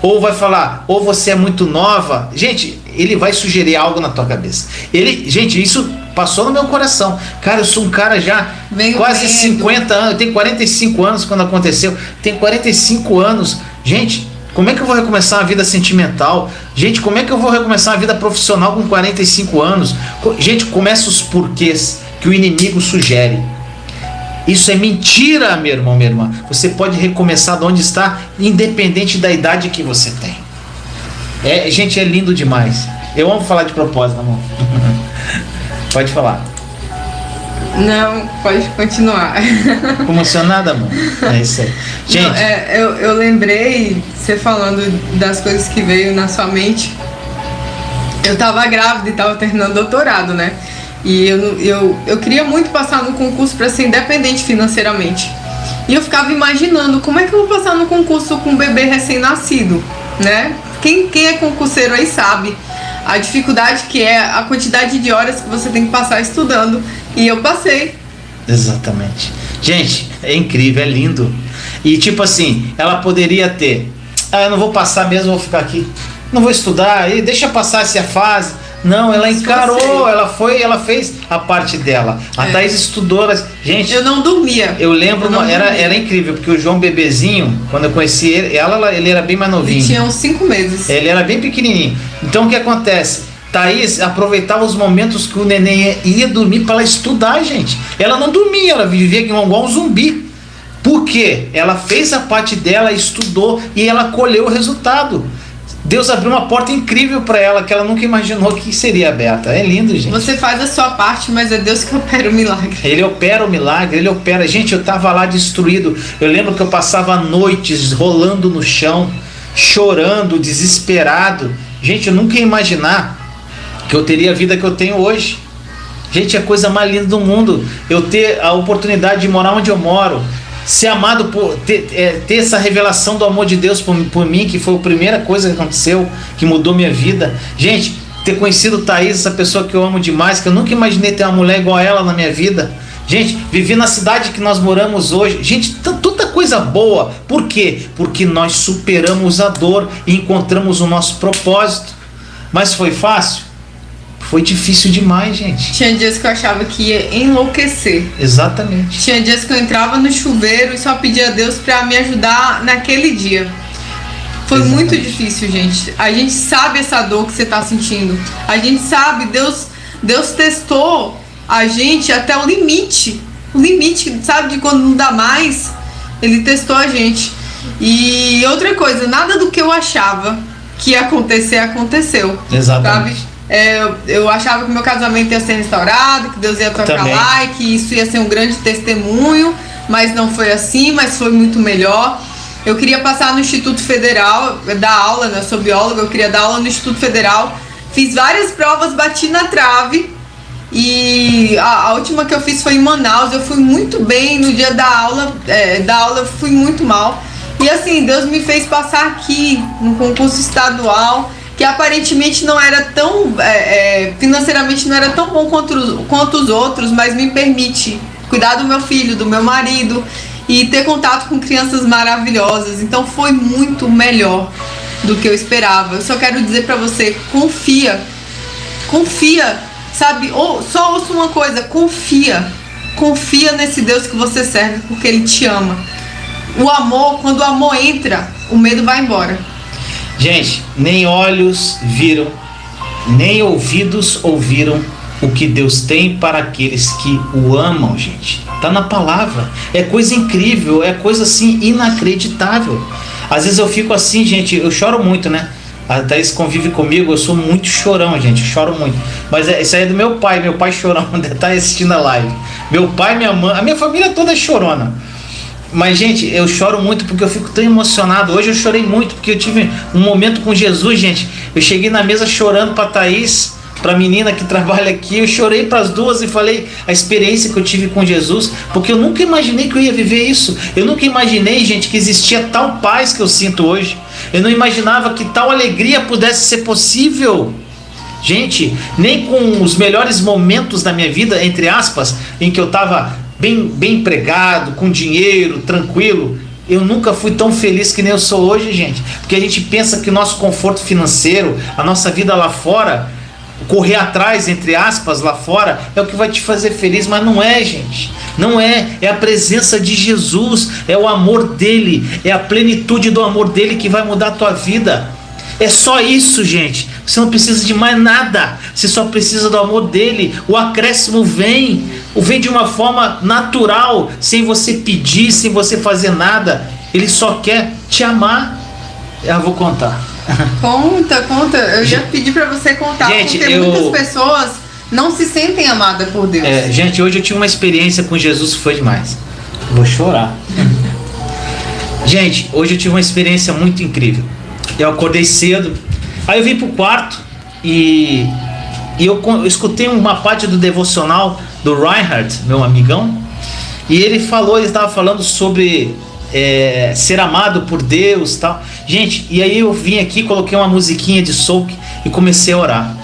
Ou vai falar: ou você é muito nova. Gente, ele vai sugerir algo na tua cabeça. Gente, isso passou no meu coração. Cara, eu sou um cara já quase 50 anos. Eu tenho 45 anos quando aconteceu. Tenho 45 anos. Gente, como é que eu vou recomeçar uma vida sentimental? Gente, como é que eu vou recomeçar uma vida profissional com 45 anos? Gente, começa os porquês que o inimigo sugere. Isso é mentira, meu irmão, minha irmã. Você pode recomeçar de onde está, independente da idade que você tem. Gente, é lindo demais. Eu amo falar de propósito, amor. Pode falar. Não, pode continuar. Emocionada, amor? É isso aí. Gente, não, eu lembrei, você falando das coisas que veio na sua mente. Eu tava grávida e tava terminando doutorado, né? E eu queria muito passar no concurso para ser independente financeiramente. E eu ficava imaginando como é que eu vou passar no concurso com um bebê recém-nascido, né? Quem é concurseiro aí sabe a dificuldade que é, a quantidade de horas que você tem que passar estudando. E eu passei. Exatamente. Gente, é incrível, é lindo. E tipo assim, ela poderia ter: eu não vou passar mesmo, vou ficar aqui, não vou estudar, e deixa passar essa fase. Não, ela encarou, ela fez a parte dela. A Thaís estudou, gente. Eu não dormia. Eu lembro, era incrível, porque o João bebezinho, quando eu conheci ele era bem mais novinho. Ele tinha uns 5 meses. Ele era bem pequenininho. Então o que acontece? Thaís aproveitava os momentos que o neném ia dormir para ela estudar, gente. Ela não dormia, ela vivia igual um zumbi. Por quê? Ela fez a parte dela, estudou e ela colheu o resultado. Deus abriu uma porta incrível para ela que ela nunca imaginou que seria aberta. É lindo, gente. Você faz a sua parte, mas é Deus que opera o milagre. Ele opera o milagre, ele opera. Gente, eu tava lá destruído. Eu lembro que eu passava noites rolando no chão, chorando, desesperado. Gente, eu nunca ia imaginar que eu teria a vida que eu tenho hoje. Gente, é a coisa mais linda do mundo. Eu ter a oportunidade de morar onde eu moro, ser amado, por ter essa revelação do amor de Deus por mim, que foi a primeira coisa que aconteceu, que mudou minha vida. Gente, ter conhecido Thaís, essa pessoa que eu amo demais, que eu nunca imaginei ter uma mulher igual a ela na minha vida. Gente, viver na cidade que nós moramos hoje. Gente, tanta coisa boa. Por quê? Porque nós superamos a dor e encontramos o nosso propósito. Mas foi fácil? Foi difícil demais, gente. Tinha dias que eu achava que ia enlouquecer. Exatamente. Tinha dias que eu entrava no chuveiro e só pedia a Deus pra me ajudar naquele dia. Foi muito difícil, gente. A gente sabe essa dor que você tá sentindo. A gente sabe, Deus testou a gente até o limite. O limite, sabe, de quando não dá mais. Ele testou a gente. E outra coisa, nada do que eu achava que ia acontecer, aconteceu. Exatamente. Sabe? Eu achava que meu casamento ia ser restaurado, que Deus ia tocar Também. lá e que isso ia ser um grande testemunho, mas não foi assim, mas foi muito melhor. Eu queria passar no Instituto Federal, dar aula, né? Eu sou bióloga, eu queria dar aula no Instituto Federal. Fiz várias provas, bati na trave e a última que eu fiz foi em Manaus. Eu fui muito bem no dia da aula eu fui muito mal. E assim, Deus me fez passar aqui no concurso estadual, que aparentemente não era tão, financeiramente não era tão bom quanto os outros, mas me permite cuidar do meu filho, do meu marido e ter contato com crianças maravilhosas. Então foi muito melhor do que eu esperava. Eu só quero dizer pra você, confia, sabe? Só ouça uma coisa, confia nesse Deus que você serve, porque Ele te ama. O amor, quando o amor entra, o medo vai embora. Gente, nem olhos viram, nem ouvidos ouviram o que Deus tem para aqueles que o amam, gente. Tá na palavra. É coisa incrível, é coisa assim inacreditável. Às vezes eu fico assim, gente, eu choro muito, né? A Thaís convive comigo, eu sou muito chorão, gente, eu choro muito. Mas isso aí é do meu pai chorão, tá assistindo a live. Meu pai, minha mãe, a minha família toda é chorona. Mas, gente, eu choro muito porque eu fico tão emocionado. Hoje eu chorei muito porque eu tive um momento com Jesus, gente. Eu cheguei na mesa chorando pra Thaís, pra menina que trabalha aqui. Eu chorei pras duas e falei a experiência que eu tive com Jesus, porque eu nunca imaginei que eu ia viver isso. Eu nunca imaginei, gente, que existia tal paz que eu sinto hoje. Eu não imaginava que tal alegria pudesse ser possível. Gente, nem com os melhores momentos da minha vida, entre aspas, em que eu tava bem empregado, com dinheiro, tranquilo, eu nunca fui tão feliz que nem eu sou hoje, gente. Porque a gente pensa que o nosso conforto financeiro, a nossa vida lá fora, correr atrás, entre aspas, lá fora, é o que vai te fazer feliz, mas não é, gente. Não é. É a presença de Jesus, é o amor dele, é a plenitude do amor dele que vai mudar a tua vida. É só isso, gente. Você não precisa de mais nada. Você só precisa do amor dele. O acréscimo vem de uma forma natural, sem você pedir, sem você fazer nada. Ele só quer te amar. Eu vou contar. Conta. Eu já pedi pra você contar, gente, porque muitas pessoas não se sentem amadas por Deus. Gente, hoje eu tive uma experiência com Jesus que foi demais. Vou chorar. Gente, hoje eu tive uma experiência muito incrível. Eu acordei cedo, aí eu vim pro quarto e eu escutei uma parte do devocional do Reinhard, meu amigão, e ele estava falando sobre ser amado por Deus, tal. Gente, e aí eu vim aqui, coloquei uma musiquinha de soul e comecei a orar.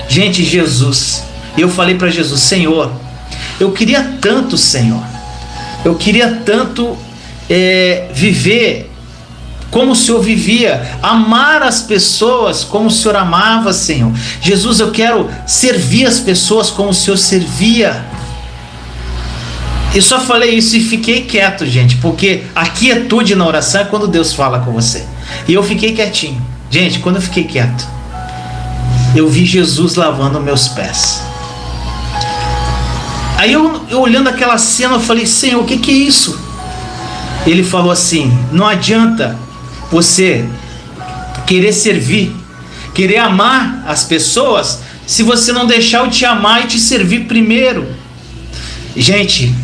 Gente, Jesus, eu falei para Jesus: Senhor, eu queria tanto, Senhor, eu queria tanto viver como o Senhor vivia, amar as pessoas como o Senhor amava, Senhor. Jesus, eu quero servir as pessoas como o Senhor servia. Eu só falei isso e fiquei quieto, gente, porque a quietude na oração é quando Deus fala com você. E eu fiquei quietinho. Gente, quando eu fiquei quieto, eu vi Jesus lavando meus pés. Aí eu olhando aquela cena, eu falei: Senhor, o que é isso? Ele falou assim: não adianta você querer servir, querer amar as pessoas, se você não deixar eu te amar e te servir primeiro. Gente,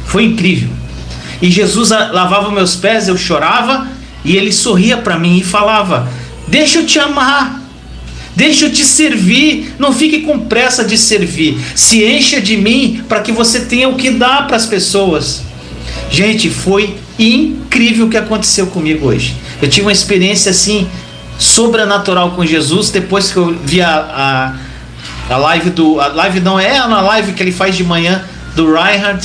foi incrível. E Jesus lavava meus pés, eu chorava, e ele sorria para mim e falava: deixa eu te amar, deixa eu te servir, não fique com pressa de servir, se encha de mim para que você tenha o que dar para as pessoas. Gente, foi incrível o que aconteceu comigo hoje. Eu tive uma experiência assim sobrenatural com Jesus depois que eu vi a live na live que ele faz de manhã do Reinhard,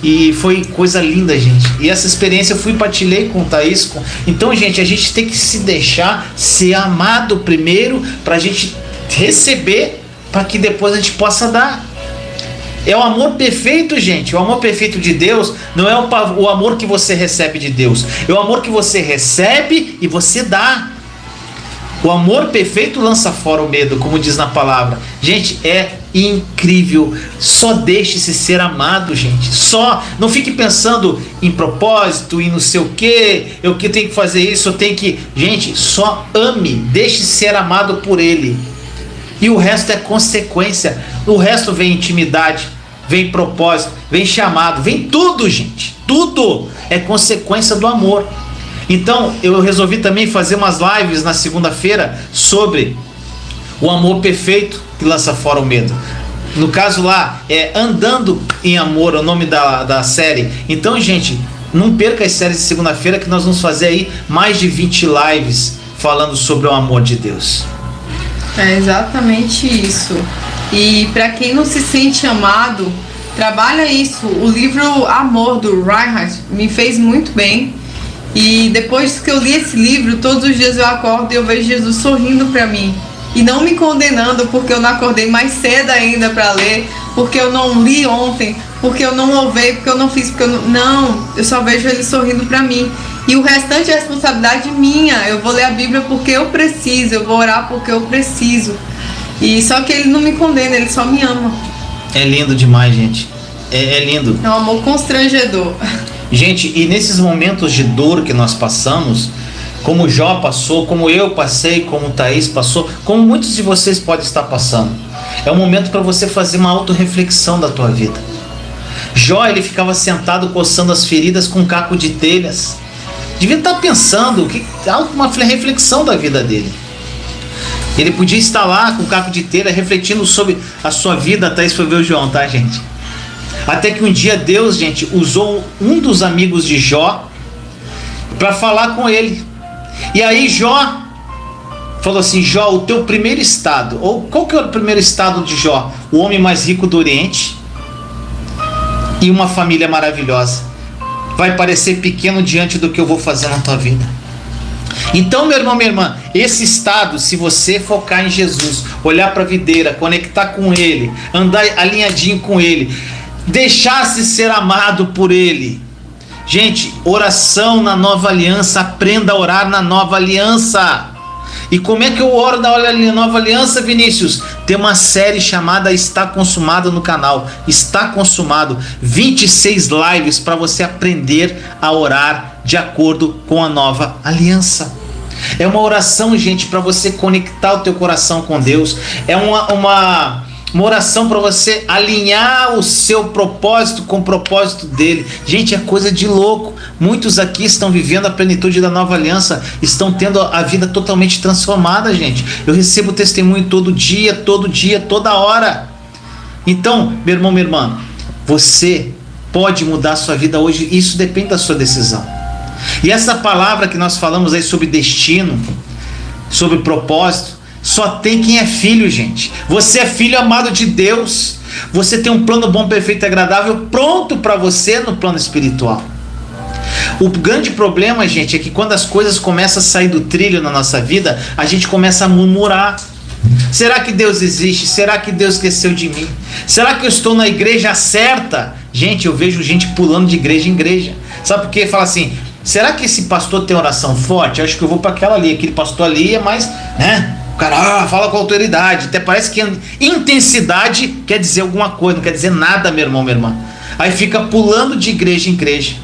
e foi coisa linda, gente. E essa experiência eu fui partilhei com o Thaís. Então, gente, a gente tem que se deixar ser amado primeiro para a gente receber, para que depois a gente possa dar. É o amor perfeito, gente. O amor perfeito de Deus não é o amor que você recebe de Deus. É o amor que você recebe e você dá. O amor perfeito lança fora o medo, como diz na palavra. Gente, é incrível. Só deixe-se ser amado, gente. Só. Não fique pensando em propósito, em não sei o quê. Eu que tenho que fazer isso, eu tenho que... Gente, só ame. Deixe-se ser amado por Ele. E o resto é consequência. O resto vem intimidade, vem propósito, vem chamado, vem tudo, gente. Tudo é consequência do amor. Então eu resolvi também fazer umas lives na segunda-feira sobre o amor perfeito que lança fora o medo. No caso lá, é Andando em Amor, é o nome da série. Então, gente, não perca as séries de segunda-feira, que nós vamos fazer aí mais de 20 lives falando sobre o amor de Deus. É exatamente isso. E para quem não se sente amado, trabalha isso. O livro Amor, do Reinhard, me fez muito bem. E depois que eu li esse livro, todos os dias eu acordo e eu vejo Jesus sorrindo para mim. E não me condenando porque eu não acordei mais cedo ainda para ler, porque eu não li ontem, porque eu não louvei, porque eu não fiz, porque eu não... Não, eu só vejo ele sorrindo para mim. E o restante é responsabilidade minha. Eu vou ler a Bíblia porque eu preciso, eu vou orar porque eu preciso. E só que ele não me condena, ele só me ama. É lindo demais, gente. É lindo. É um amor constrangedor. Gente, e nesses momentos de dor que nós passamos, como Jó passou, como eu passei, como Thaís passou, como muitos de vocês podem estar passando, é um momento para você fazer uma autorreflexão da tua vida. Jó, ele ficava sentado coçando as feridas com um caco de telhas. Devia estar pensando, uma reflexão da vida dele. Ele podia estar lá com o caco de telha, refletindo sobre a sua vida. A Thaís foi ver o João, tá, gente? Até que um dia Deus, gente, usou um dos amigos de Jó para falar com ele. E aí Jó falou assim: Jó, o teu primeiro estado, ou qual que é o primeiro estado de Jó? O homem mais rico do Oriente e uma família maravilhosa. Vai parecer pequeno diante do que eu vou fazer na tua vida. Então, meu irmão, minha irmã, esse estado, se você focar em Jesus, olhar para a videira, conectar com Ele, andar alinhadinho com Ele, deixar-se ser amado por Ele. Gente, oração na nova aliança, aprenda a orar na nova aliança. E como é que eu oro na nova aliança, Vinícius? Tem uma série chamada Está Consumado no canal. Está Consumado. 26 lives para você aprender a orar de acordo com a nova aliança. É uma oração, gente, para você conectar o teu coração com Deus. É uma oração para você alinhar o seu propósito com o propósito dele. Gente, é coisa de louco. Muitos aqui estão vivendo a plenitude da nova aliança, estão tendo a vida totalmente transformada, gente. Eu recebo testemunho todo dia, toda hora. Então, meu irmão, minha irmã, você pode mudar a sua vida hoje. Isso depende da sua decisão. E essa palavra que nós falamos aí sobre destino, sobre propósito, só tem quem é filho, gente. Você é filho amado de Deus. Você tem um plano bom, perfeito e agradável pronto para você no plano espiritual. O grande problema, gente, é que quando as coisas começam a sair do trilho na nossa vida, a gente começa a murmurar. Será que Deus existe? Será que Deus esqueceu de mim? Será que eu estou na igreja certa? Gente, eu vejo gente pulando de igreja em igreja. Sabe por quê? Fala assim: será que esse pastor tem oração forte? Eu acho que eu vou para aquela ali. Aquele pastor ali é mais, né? O cara fala com autoridade. Até parece que intensidade quer dizer alguma coisa. Não quer dizer nada, meu irmão, minha irmã. Aí fica pulando de igreja em igreja.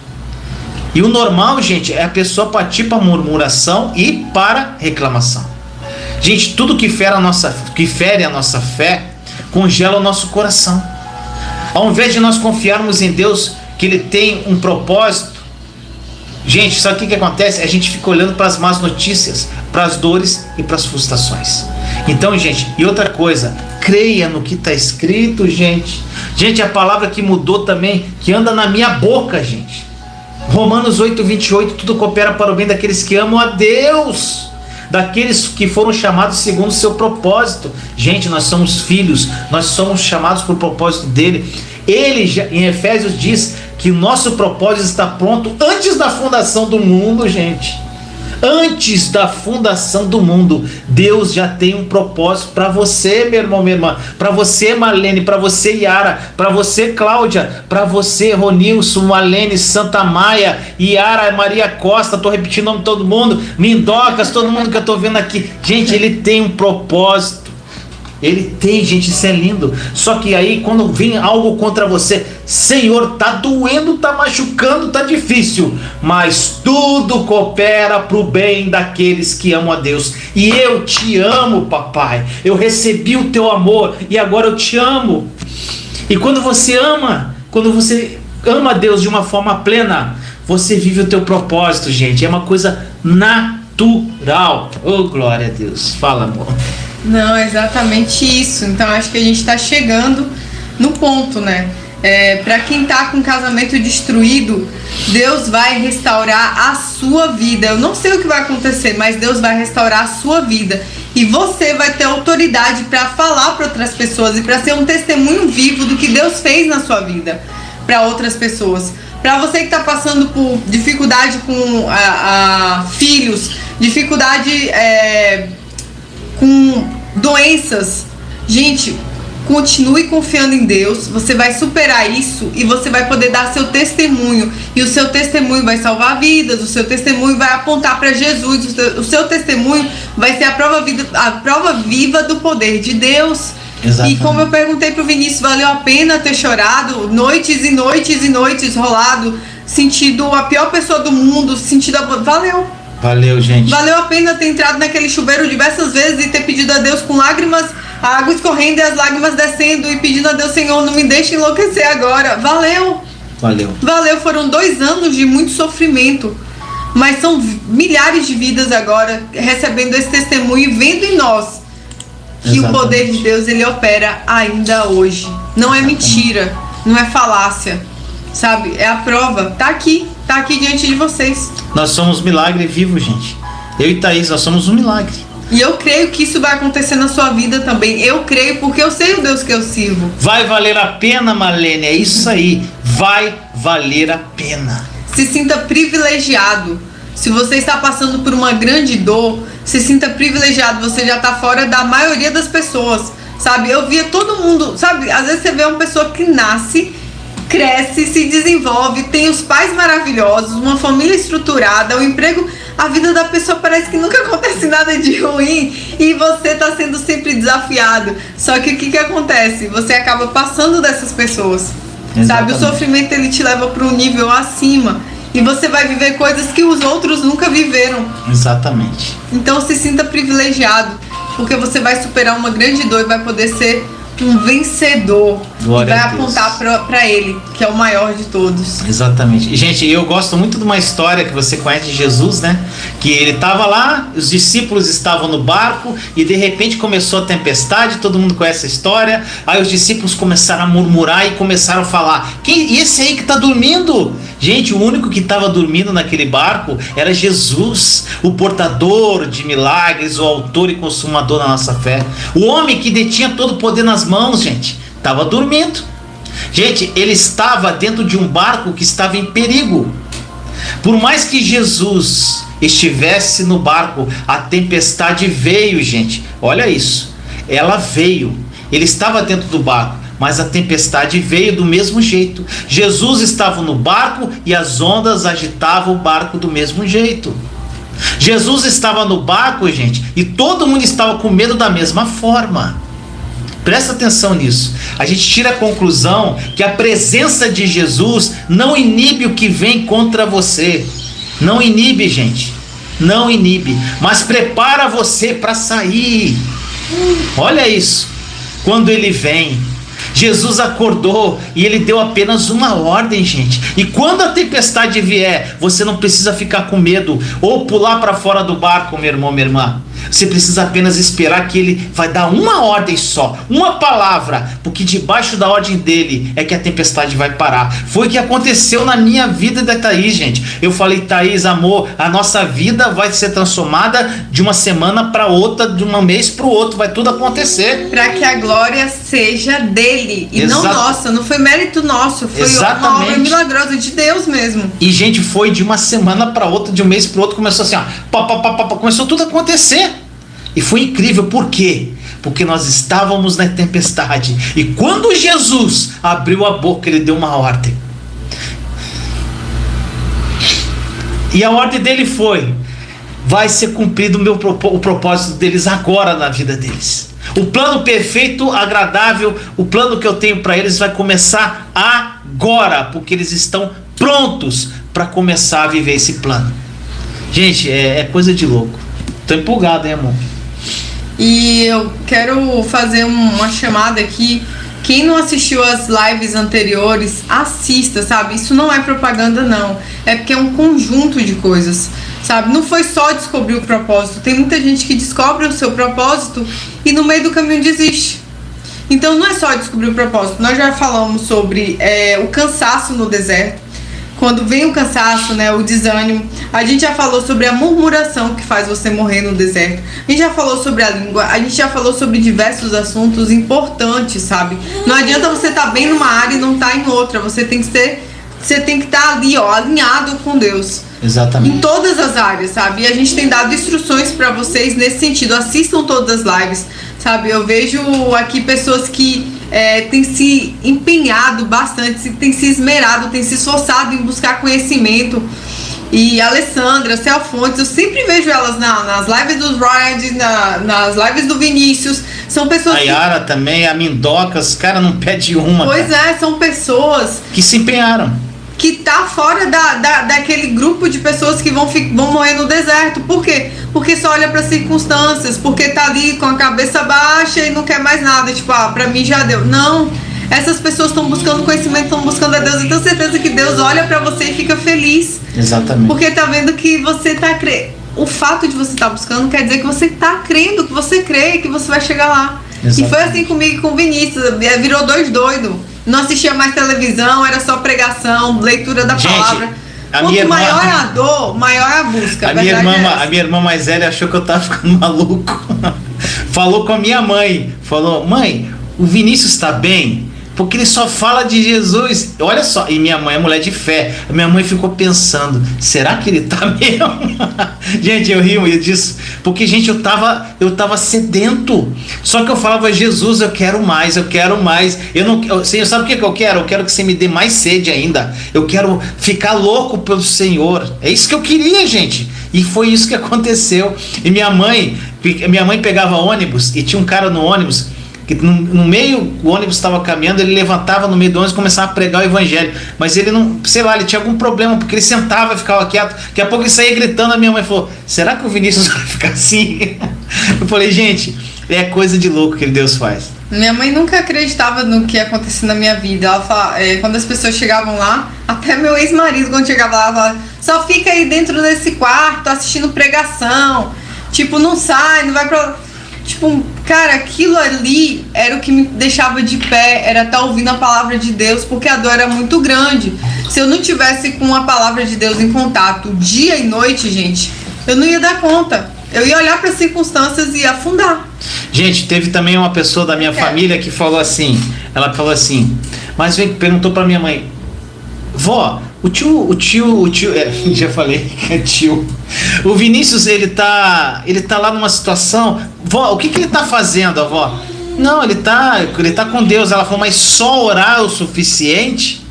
E o normal, gente, é a pessoa partir para murmuração e para reclamação. Gente, tudo que fere a nossa fé congela o nosso coração. Ao invés de nós confiarmos em Deus, que Ele tem um propósito, gente, sabe o que acontece? A gente fica olhando para as más notícias, para as dores e para as frustrações. Então, gente, e outra coisa, creia no que está escrito, gente. Gente, a palavra que mudou também, que anda na minha boca, gente. Romanos 8:28, tudo coopera para o bem daqueles que amam a Deus, daqueles que foram chamados segundo o seu propósito. Gente, nós somos filhos, nós somos chamados por propósito dele. Ele, em Efésios, diz que o nosso propósito está pronto antes da fundação do mundo, gente. Antes da fundação do mundo, Deus já tem um propósito para você, meu irmão, minha irmã. Para você, Marlene, para você, Yara, para você, Cláudia, para você, Ronilson, Marlene, Santa Maia, Yara, Maria Costa, tô repetindo o nome de todo mundo, Mindocas, todo mundo que eu tô vendo aqui. Gente, ele tem um propósito. Ele tem, gente, isso é lindo. Só que aí, quando vem algo contra você, Senhor, tá doendo, tá machucando, tá difícil, mas tudo coopera pro bem daqueles que amam a Deus. E eu te amo, papai. Eu recebi o teu amor e agora eu te amo. E quando você ama a Deus de uma forma plena, você vive o teu propósito, gente. É uma coisa natural. Oh, glória a Deus. Fala, amor. Não, é exatamente isso. Então acho que a gente está chegando no ponto, né? Para quem tá com casamento destruído, Deus vai restaurar a sua vida. Eu não sei o que vai acontecer, mas Deus vai restaurar a sua vida. E você vai ter autoridade para falar para outras pessoas e para ser um testemunho vivo do que Deus fez na sua vida para outras pessoas. Para você que está passando por dificuldade com filhos, dificuldade com doenças, gente, continue confiando em Deus. Você vai superar isso e você vai poder dar seu testemunho. E o seu testemunho vai salvar vidas, o seu testemunho vai apontar para Jesus, o seu testemunho vai ser a prova viva do poder de Deus. Exatamente. E como eu perguntei pro Vinícius, valeu a pena ter chorado, noites e noites e noites rolado, sentido a pior pessoa do mundo, valeu, gente. Valeu a pena ter entrado naquele chuveiro diversas vezes e ter pedido a Deus com lágrimas, a água escorrendo e as lágrimas descendo, e pedindo a Deus, Senhor, não me deixe enlouquecer agora. Valeu, foram 2 anos de muito sofrimento, mas são milhares de vidas agora recebendo esse testemunho e vendo em nós que o poder de Deus, ele opera ainda hoje. Não é mentira, não é falácia, sabe? É a prova, tá aqui diante de vocês. Nós somos milagre vivo, gente. Eu e Thaís, nós somos um milagre. E eu creio que isso vai acontecer na sua vida também. Eu creio porque eu sei o Deus que eu sirvo. Vai valer a pena, Marlene, é isso aí. Vai valer a pena. Se sinta privilegiado. Se você está passando por uma grande dor, se sinta privilegiado, você já está fora da maioria das pessoas, sabe? Eu via todo mundo, sabe? Às vezes você vê uma pessoa que nasce, cresce, se desenvolve, tem os pais maravilhosos, uma família estruturada, um emprego, a vida da pessoa parece que nunca acontece nada de ruim e você está sendo sempre desafiado. Só que o que acontece? Você acaba passando dessas pessoas, sabe? O sofrimento, ele te leva para um nível acima. E você vai viver coisas que os outros nunca viveram. Exatamente. Então se sinta privilegiado, porque você vai superar uma grande dor e vai poder ser um vencedor. Glória e vai apontar para ele, que é o maior de todos. Exatamente. E, gente, eu gosto muito de uma história que você conhece de Jesus, né? Que ele estava lá, os discípulos estavam no barco e de repente começou a tempestade. Todo mundo conhece a história. Aí os discípulos começaram a murmurar e começaram a falar: quem esse aí que está dormindo? Gente, o único que estava dormindo naquele barco era Jesus, o portador de milagres, o autor e consumador da nossa fé. O homem que detinha todo o poder nas mãos, gente, estava dormindo. Gente, ele estava dentro de um barco que estava em perigo. Por mais que Jesus estivesse no barco, a tempestade veio, gente. Olha isso. Ela veio. Ele estava dentro do barco, mas a tempestade veio do mesmo jeito. Jesus estava no barco e as ondas agitavam o barco do mesmo jeito. Jesus estava no barco, gente, e todo mundo estava com medo da mesma forma. Presta atenção nisso. A gente tira a conclusão que a presença de Jesus não inibe o que vem contra você. Não inibe, gente. Não inibe. Mas prepara você para sair. Olha isso. Quando ele vem, Jesus acordou e ele deu apenas uma ordem, gente. E quando a tempestade vier, você não precisa ficar com medo ou pular para fora do barco, meu irmão, minha irmã. Você precisa apenas esperar que ele vai dar uma ordem só, uma palavra, porque debaixo da ordem dele é que a tempestade vai parar. Foi o que aconteceu na minha vida e da Thaís, gente. Eu falei: Thaís, amor, a nossa vida vai ser transformada de uma semana para outra, de um mês para o outro, vai tudo acontecer. Para que a glória seja dele e não nossa, não foi mérito nosso, foi uma obra milagrosa de Deus mesmo. E, gente, foi de uma semana para outra, de um mês para o outro, começou assim, ó, começou tudo a acontecer. E foi incrível, por quê? Porque nós estávamos na tempestade. E quando Jesus abriu a boca, ele deu uma ordem. E a ordem dele foi: vai ser cumprido o propósito deles agora na vida deles. O plano perfeito, agradável, o plano que eu tenho para eles vai começar agora, porque eles estão prontos para começar a viver esse plano. Gente, é coisa de louco. Tô empolgado, hein, amor? E eu quero fazer uma chamada aqui. Quem não assistiu as lives anteriores, assista, sabe? Isso não é propaganda, não. É porque é um conjunto de coisas, sabe? Não foi só descobrir o propósito. Tem muita gente que descobre o seu propósito e no meio do caminho desiste. Então não é só descobrir o propósito. Nós já falamos sobre o cansaço no deserto. Quando vem o cansaço, né, o desânimo. A gente já falou sobre a murmuração que faz você morrer no deserto. A gente já falou sobre a língua. A gente já falou sobre diversos assuntos importantes, sabe? Não adianta você estar bem numa área e não estar em outra. Você tem que estar ali, ó, alinhado com Deus. Exatamente. Em todas as áreas, sabe? E a gente tem dado instruções para vocês nesse sentido. Assistam todas as lives, sabe? Eu vejo aqui pessoas que têm se empenhado bastante, têm se esmerado, têm se esforçado em buscar conhecimento. E a Alessandra, Céu Fontes, eu sempre vejo elas nas lives dos Ryan, nas lives do Vinícius. São pessoas. A Yara também, a Mindoca, os caras não pedem uma. Pois cara. são pessoas Que se empenharam. Que tá fora daquele grupo de pessoas que vão morrer no deserto. Por quê? Porque só olha para circunstâncias, porque tá ali com a cabeça baixa e não quer mais nada, tipo, pra mim já deu. Não, essas pessoas estão buscando conhecimento, estão buscando a Deus. Eu tenho certeza que Deus olha para você e fica feliz. Exatamente. Porque tá vendo que você tá crendo. O fato de você estar buscando quer dizer que você tá crendo, que você crê que você vai chegar lá. Exatamente. E foi assim comigo e com o Vinícius, virou dois doidos. Não assistia mais televisão, era só pregação, leitura da palavra. Quanto maior a dor, maior a busca. A minha irmã mais velha achou que eu tava ficando maluco. Falou com a minha mãe. Falou, mãe, o Vinícius tá bem? Porque ele só fala de Jesus. Olha só, e minha mãe é mulher de fé. A minha mãe ficou pensando, será que ele tá mesmo? Gente, eu rio disso. Porque, gente, eu tava sedento. Só que eu falava, Jesus, eu quero mais, eu quero mais. Senhor, sabe o que eu quero? Eu quero que você me dê mais sede ainda. Eu quero ficar louco pelo Senhor. É isso que eu queria, gente. E foi isso que aconteceu. E minha mãe pegava ônibus e tinha um cara no ônibus que no meio, o ônibus estava caminhando, ele levantava no meio do ônibus e começava a pregar o evangelho, mas ele não, sei lá, ele tinha algum problema, porque ele sentava e ficava quieto, daqui a pouco ele saía gritando. A minha mãe falou, será que o Vinícius vai ficar assim? Eu falei, gente, é coisa de louco que Deus faz. Minha mãe nunca acreditava no que ia acontecer na minha vida. Ela fala, quando as pessoas chegavam lá, até meu ex-marido, quando chegava lá, falava, só fica aí dentro desse quarto assistindo pregação, tipo, não sai, não vai pra... Tipo, cara, aquilo ali era o que me deixava de pé, era estar ouvindo a palavra de Deus, porque a dor era muito grande. Se eu não tivesse com a palavra de Deus em contato dia e noite, gente, eu não ia dar conta. Eu ia olhar para as circunstâncias e ia afundar. Gente, teve também uma pessoa da minha família que falou assim, ela falou assim, mas perguntou para minha mãe, vó, o tio, já falei que é tio. O Vinícius, ele tá lá numa situação. Vó, o que ele tá fazendo, avó? Não, ele tá com Deus. Ela falou, mas só orar é o suficiente?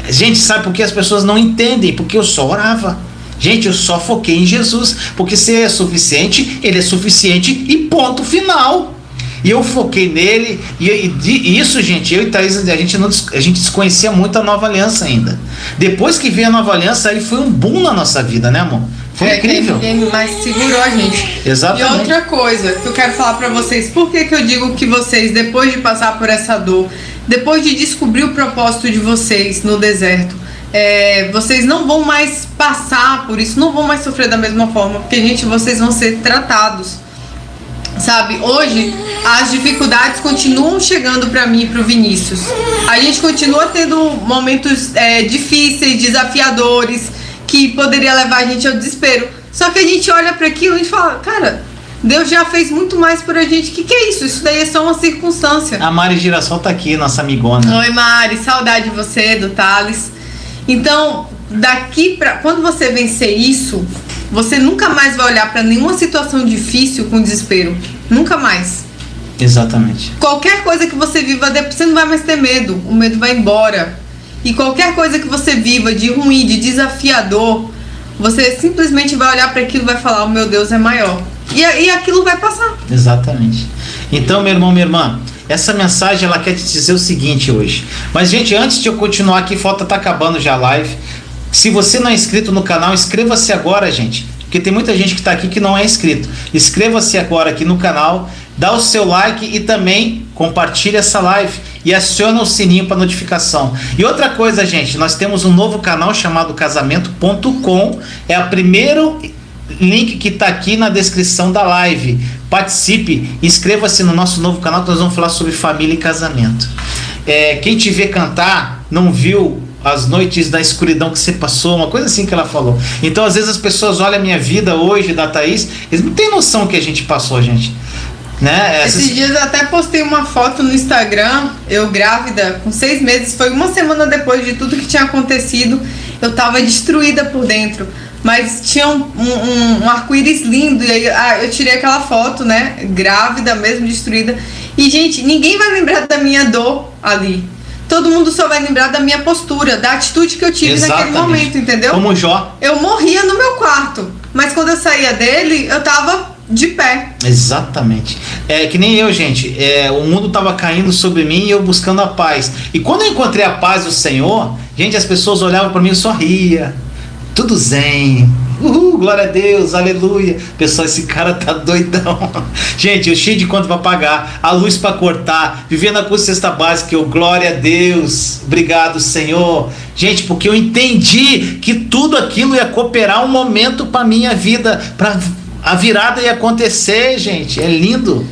Gente, sabe por que as pessoas não entendem? Porque eu só orava. Gente, eu só foquei em Jesus. Porque se ele é suficiente, ele é suficiente e ponto final. E eu foquei nele, e isso, gente, eu e Thaís, a gente desconhecia muito a Nova Aliança ainda. Depois que veio a Nova Aliança, aí foi um boom na nossa vida, né, amor? Foi incrível. Ninguém mais segurou a gente. Exatamente. E outra coisa que eu quero falar pra vocês, por que eu digo que vocês, depois de passar por essa dor, depois de descobrir o propósito de vocês no deserto, vocês não vão mais passar por isso, não vão mais sofrer da mesma forma, porque, gente, vocês vão ser tratados. Sabe, hoje as dificuldades continuam chegando para mim e pro Vinícius. A gente continua tendo momentos difíceis, desafiadores, que poderia levar a gente ao desespero. Só que a gente olha para aquilo e fala, cara, Deus já fez muito mais por a gente. Que é isso? Isso daí é só uma circunstância. A Mari Girassol tá aqui, nossa amigona. Oi, Mari, saudade de você, do Thales. Então, daqui pra... Quando você vencer isso, você nunca mais vai olhar para nenhuma situação difícil com desespero. Nunca mais. Exatamente. Qualquer coisa que você viva, você não vai mais ter medo. O medo vai embora. E qualquer coisa que você viva de ruim, de desafiador, você simplesmente vai olhar para aquilo e vai falar, o meu Deus é maior. E aquilo vai passar. Exatamente. Então, meu irmão, minha irmã, essa mensagem ela quer te dizer o seguinte hoje. Mas, gente, antes de eu continuar aqui, tá acabando já a live. Se você não é inscrito no canal, inscreva-se agora, gente. Porque tem muita gente que está aqui que não é inscrito. Inscreva-se agora aqui no canal, dá o seu like e também compartilhe essa live. E aciona o sininho para notificação. E outra coisa, gente, nós temos um novo canal chamado casamento.com. É o primeiro link que está aqui na descrição da live. participe, inscreva-se no nosso novo canal que nós vamos falar sobre família e casamento. Quem te vê cantar não viu as noites da escuridão que você passou, uma coisa assim que ela falou. Então às vezes as pessoas olham a minha vida hoje, da Thaís, eles não têm noção que a gente passou, gente, né? Esses dias eu até postei uma foto no Instagram, eu grávida com 6 meses, foi uma semana depois de tudo que tinha acontecido. Eu tava destruída por dentro, mas tinha um arco-íris lindo, e aí eu tirei aquela foto, né, grávida mesmo, destruída. E gente, ninguém vai lembrar da minha dor ali. Todo mundo só vai lembrar da minha postura, da atitude que eu tive naquele momento, entendeu? Como Jó. Eu morria no meu quarto, mas quando eu saía dele, eu tava de pé. Exatamente. Que nem eu, gente. O mundo tava caindo sobre mim e eu buscando a paz. E quando eu encontrei a paz do Senhor, gente, as pessoas olhavam para mim e sorria. Tudo zen. Glória a Deus, aleluia. Pessoal, esse cara tá doidão. Gente, eu cheio de conta para pagar, a luz para cortar, vivendo a custa cesta básica, glória a Deus, obrigado, Senhor. Gente, porque eu entendi que tudo aquilo ia cooperar um momento para minha vida, para a virada ia acontecer, gente. É lindo.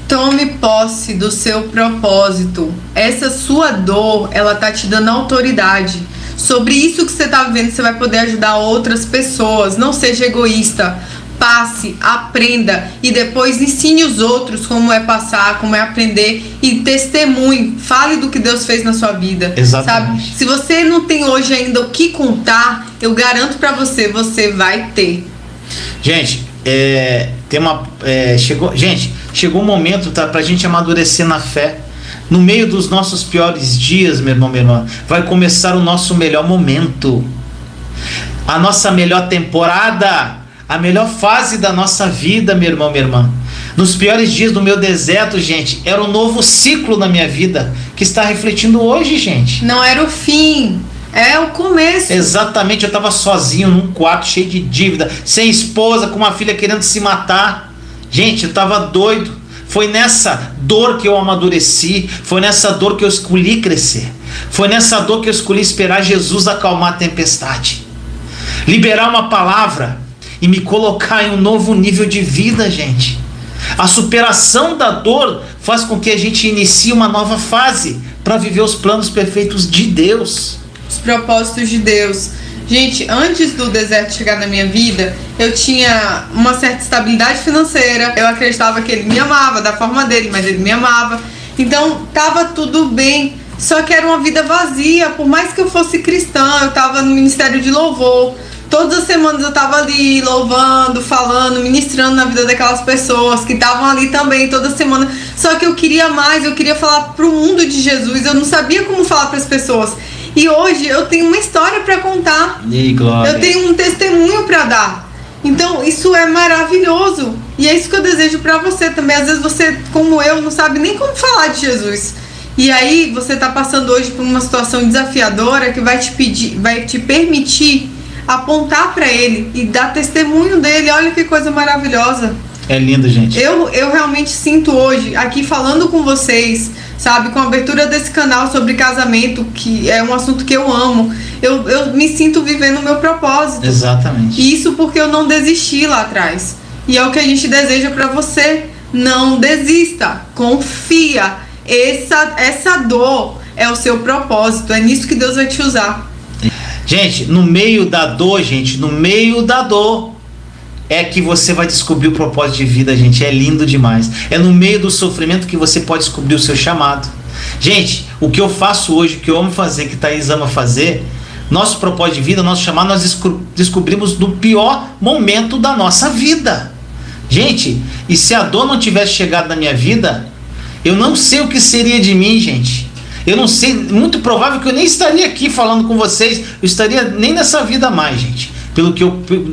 Tome posse do seu propósito. Essa sua dor, ela tá te dando autoridade. Sobre isso que você está vivendo, você vai poder ajudar outras pessoas. Não seja egoísta. Passe, aprenda e depois ensine os outros como é passar, como é aprender e testemunhe. Fale do que Deus fez na sua vida. Exatamente. Sabe? Se você não tem hoje ainda o que contar, eu garanto para você, você vai ter. Gente, chegou um momento, tá, pra gente amadurecer na fé. No meio dos nossos piores dias, meu irmão, minha irmã, vai começar o nosso melhor momento, a nossa melhor temporada, a melhor fase da nossa vida, meu irmão, minha irmã. Nos piores dias do meu deserto, gente, era um novo ciclo na minha vida que está refletindo hoje, gente. Não era o fim, é o começo. Exatamente, eu estava sozinho num quarto cheio de dívida, sem esposa, com uma filha querendo se matar. Gente, eu estava doido. Foi nessa dor que eu amadureci, foi nessa dor que eu escolhi crescer, foi nessa dor que eu escolhi esperar Jesus acalmar a tempestade, liberar uma palavra e me colocar em um novo nível de vida, gente. A superação da dor faz com que a gente inicie uma nova fase para viver os planos perfeitos de Deus. Os propósitos de Deus. Gente, antes do deserto chegar na minha vida, eu tinha uma certa estabilidade financeira. Eu acreditava que ele me amava, da forma dele, mas ele me amava. Então, tava tudo bem. Só que era uma vida vazia. Por mais que eu fosse cristã, eu tava no ministério de louvor. Todas as semanas eu tava ali louvando, falando, ministrando na vida daquelas pessoas que estavam ali também toda semana. Só que eu queria mais, eu queria falar pro mundo de Jesus. Eu não sabia como falar para as pessoas. E hoje eu tenho uma história para contar. Eu tenho um testemunho para dar. Então isso é maravilhoso. E é isso que eu desejo para você também. Às vezes você, como eu, não sabe nem como falar de Jesus. E aí você tá passando hoje por uma situação desafiadora que vai te permitir apontar para ele e dar testemunho dele. Olha que coisa maravilhosa. É lindo, gente. Eu realmente sinto hoje, aqui falando com vocês, sabe, com a abertura desse canal sobre casamento, que é um assunto que eu amo, eu me sinto vivendo o meu propósito. Exatamente. E isso porque eu não desisti lá atrás. E é o que a gente deseja para você. Não desista, confia. Essa dor é o seu propósito, é nisso que Deus vai te usar. Gente, no meio da dor, é que você vai descobrir o propósito de vida, gente. É lindo demais. É no meio do sofrimento que você pode descobrir o seu chamado. Gente, o que eu faço hoje, o que eu amo fazer, que Thaís ama fazer, nosso propósito de vida, nosso chamado, nós descobrimos no pior momento da nossa vida. Gente, e se a dor não tivesse chegado na minha vida, eu não sei o que seria de mim, gente. Eu não sei, muito provável que eu nem estaria aqui falando com vocês, eu estaria nem nessa vida mais, gente.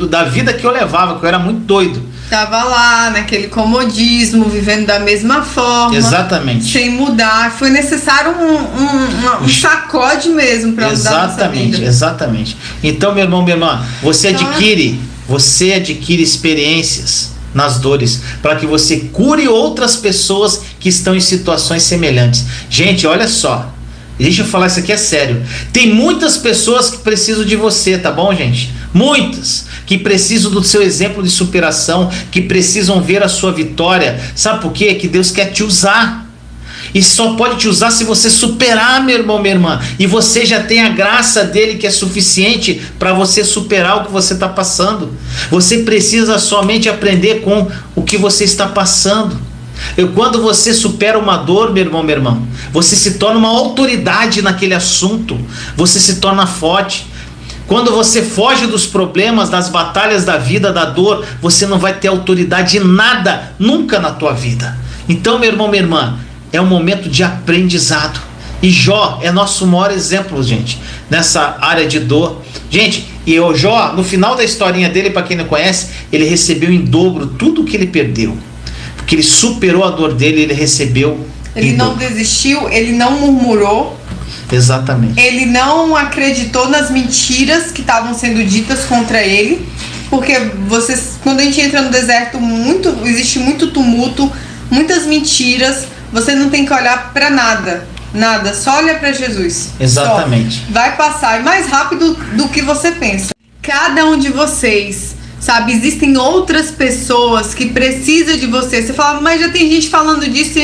Da vida que eu levava, que eu era muito doido. Tava lá, naquele comodismo, vivendo da mesma forma. Exatamente. Sem mudar. Foi necessário um sacode mesmo para mudar a nossa vida. Exatamente. Então, meu irmão, minha irmã, você adquire experiências nas dores, para que você cure outras pessoas que estão em situações semelhantes. Gente, olha só. Deixa eu falar, isso aqui é sério. Tem muitas pessoas que precisam de você, tá bom, gente? Muitas. que precisam do seu exemplo de superação, que precisam ver a sua vitória. Sabe por quê? Que Deus quer te usar. E só pode te usar se você superar, meu irmão, minha irmã. E você já tem a graça dele que é suficiente para você superar o que você está passando. Você precisa somente aprender com o que você está passando. Quando você supera uma dor, meu irmão, minha irmã, você se torna uma autoridade naquele assunto. Você se torna forte. Quando você foge dos problemas, das batalhas da vida, da dor, você não vai ter autoridade em nada, nunca na tua vida. Então, meu irmão, minha irmã, é um momento de aprendizado. E Jó é nosso maior exemplo, gente, nessa área de dor. Gente, e o Jó, no final da historinha dele, para quem não conhece, ele recebeu em dobro tudo o que ele perdeu. Porque ele superou a dor dele, ele recebeu. Ele não desistiu, ele não murmurou. Exatamente. Ele não acreditou nas mentiras que estavam sendo ditas contra ele. Porque quando a gente entra no deserto, existe muito tumulto, muitas mentiras. Você não tem que olhar para nada, só olha para Jesus. Exatamente. Só. Vai passar, e mais rápido do que você pensa. Cada um de vocês, sabe, existem outras pessoas que precisam de você. Você fala, mas já tem gente falando disso.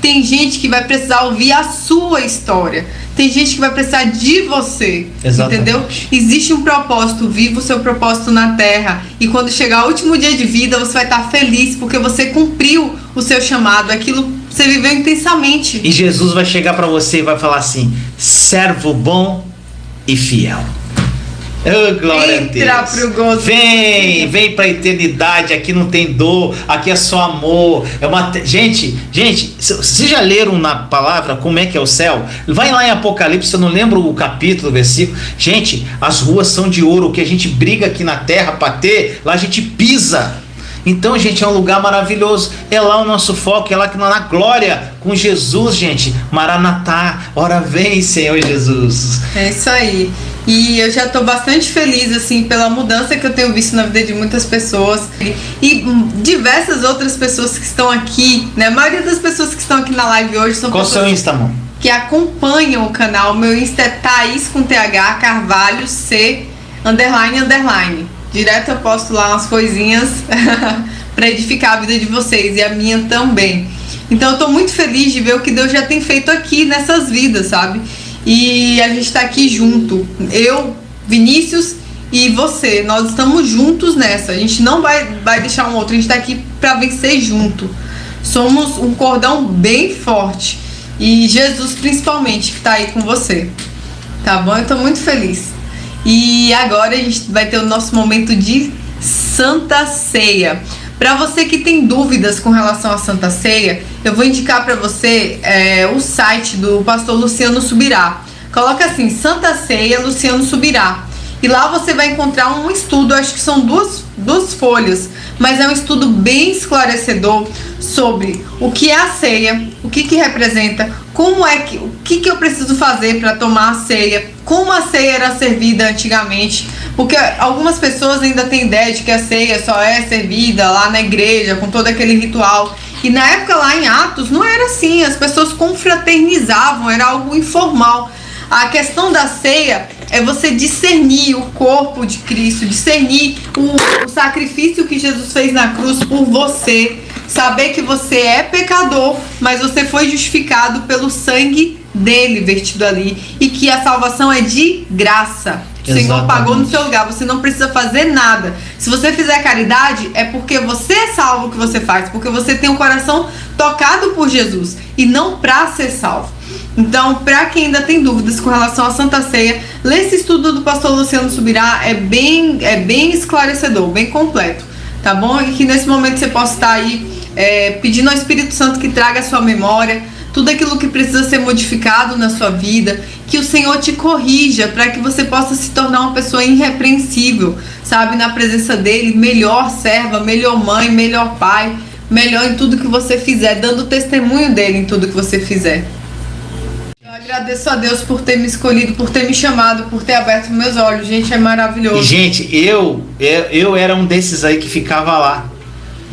Tem gente que vai precisar ouvir a sua história. Tem gente que vai precisar de você. Exatamente. Entendeu? Existe um propósito, viva o seu propósito na terra. E quando chegar o último dia de vida, você vai estar feliz porque você cumpriu o seu chamado, aquilo você viveu intensamente. E Jesus vai chegar para você e vai falar assim: servo bom e fiel. Oh, glória a Deus. Pro gozo. Vem para a eternidade. Aqui não tem dor, aqui é só amor. Gente, vocês já leram na palavra como é que é o céu? Vai lá em Apocalipse, eu não lembro o capítulo, o versículo. Gente, as ruas são de ouro. O que a gente briga aqui na terra para ter, lá a gente pisa. Então, gente, é um lugar maravilhoso. É lá o nosso foco, é lá que na glória com Jesus, gente. Maranatá, ora vem, Senhor Jesus. É isso aí. E eu já estou bastante feliz, assim, pela mudança que eu tenho visto na vida de muitas pessoas. E diversas outras pessoas que estão aqui, né? A maioria das pessoas que estão aqui na live hoje são Qual pessoas... seu Insta, amor? Que acompanham o canal. Meu Insta é Thaís com TH, Carvalho, C, __. Direto eu posto lá umas coisinhas para edificar a vida de vocês e a minha também. Então eu tô muito feliz de ver o que Deus já tem feito aqui nessas vidas, sabe? E a gente tá aqui junto. Eu, Vinícius e você. Nós estamos juntos nessa. A gente não vai deixar um outro. A gente tá aqui para vencer junto. Somos um cordão bem forte. E Jesus principalmente que tá aí com você. Tá bom? Eu tô muito feliz. E agora a gente vai ter o nosso momento de Santa Ceia. Para você que tem dúvidas com relação à Santa Ceia, eu vou indicar para você o site do pastor Luciano Subirá. Coloca assim, Santa Ceia Luciano Subirá. E lá você vai encontrar um estudo, acho que são duas folhas, mas é um estudo bem esclarecedor sobre o que é a ceia, o que representa, o que eu preciso fazer para tomar a ceia, como a ceia era servida antigamente, porque algumas pessoas ainda têm ideia de que a ceia só é servida lá na igreja, com todo aquele ritual. E na época lá em Atos não era assim, as pessoas confraternizavam, era algo informal. A questão da ceia é você discernir o corpo de Cristo, discernir o sacrifício que Jesus fez na cruz por você, saber que você é pecador, mas você foi justificado pelo sangue dele vertido ali, e que a salvação é de graça. O Senhor pagou no seu lugar, você não precisa fazer nada. Se você fizer caridade, é porque você é salvo o que você faz, porque você tem o coração tocado por Jesus, e não para ser salvo. Então, para quem ainda tem dúvidas com relação à Santa Ceia, lê esse estudo do pastor Luciano Subirá, é bem esclarecedor, bem completo, tá bom? E que nesse momento você possa estar aí pedindo ao Espírito Santo que traga a sua memória, tudo aquilo que precisa ser modificado na sua vida, que o Senhor te corrija para que você possa se tornar uma pessoa irrepreensível, sabe? Na presença dele, melhor serva, melhor mãe, melhor pai, melhor em tudo que você fizer, dando testemunho dele em tudo que você fizer. Eu agradeço a Deus por ter me escolhido, por ter me chamado, por ter aberto meus olhos. Gente, é maravilhoso. E, gente, eu era um desses aí que ficava lá.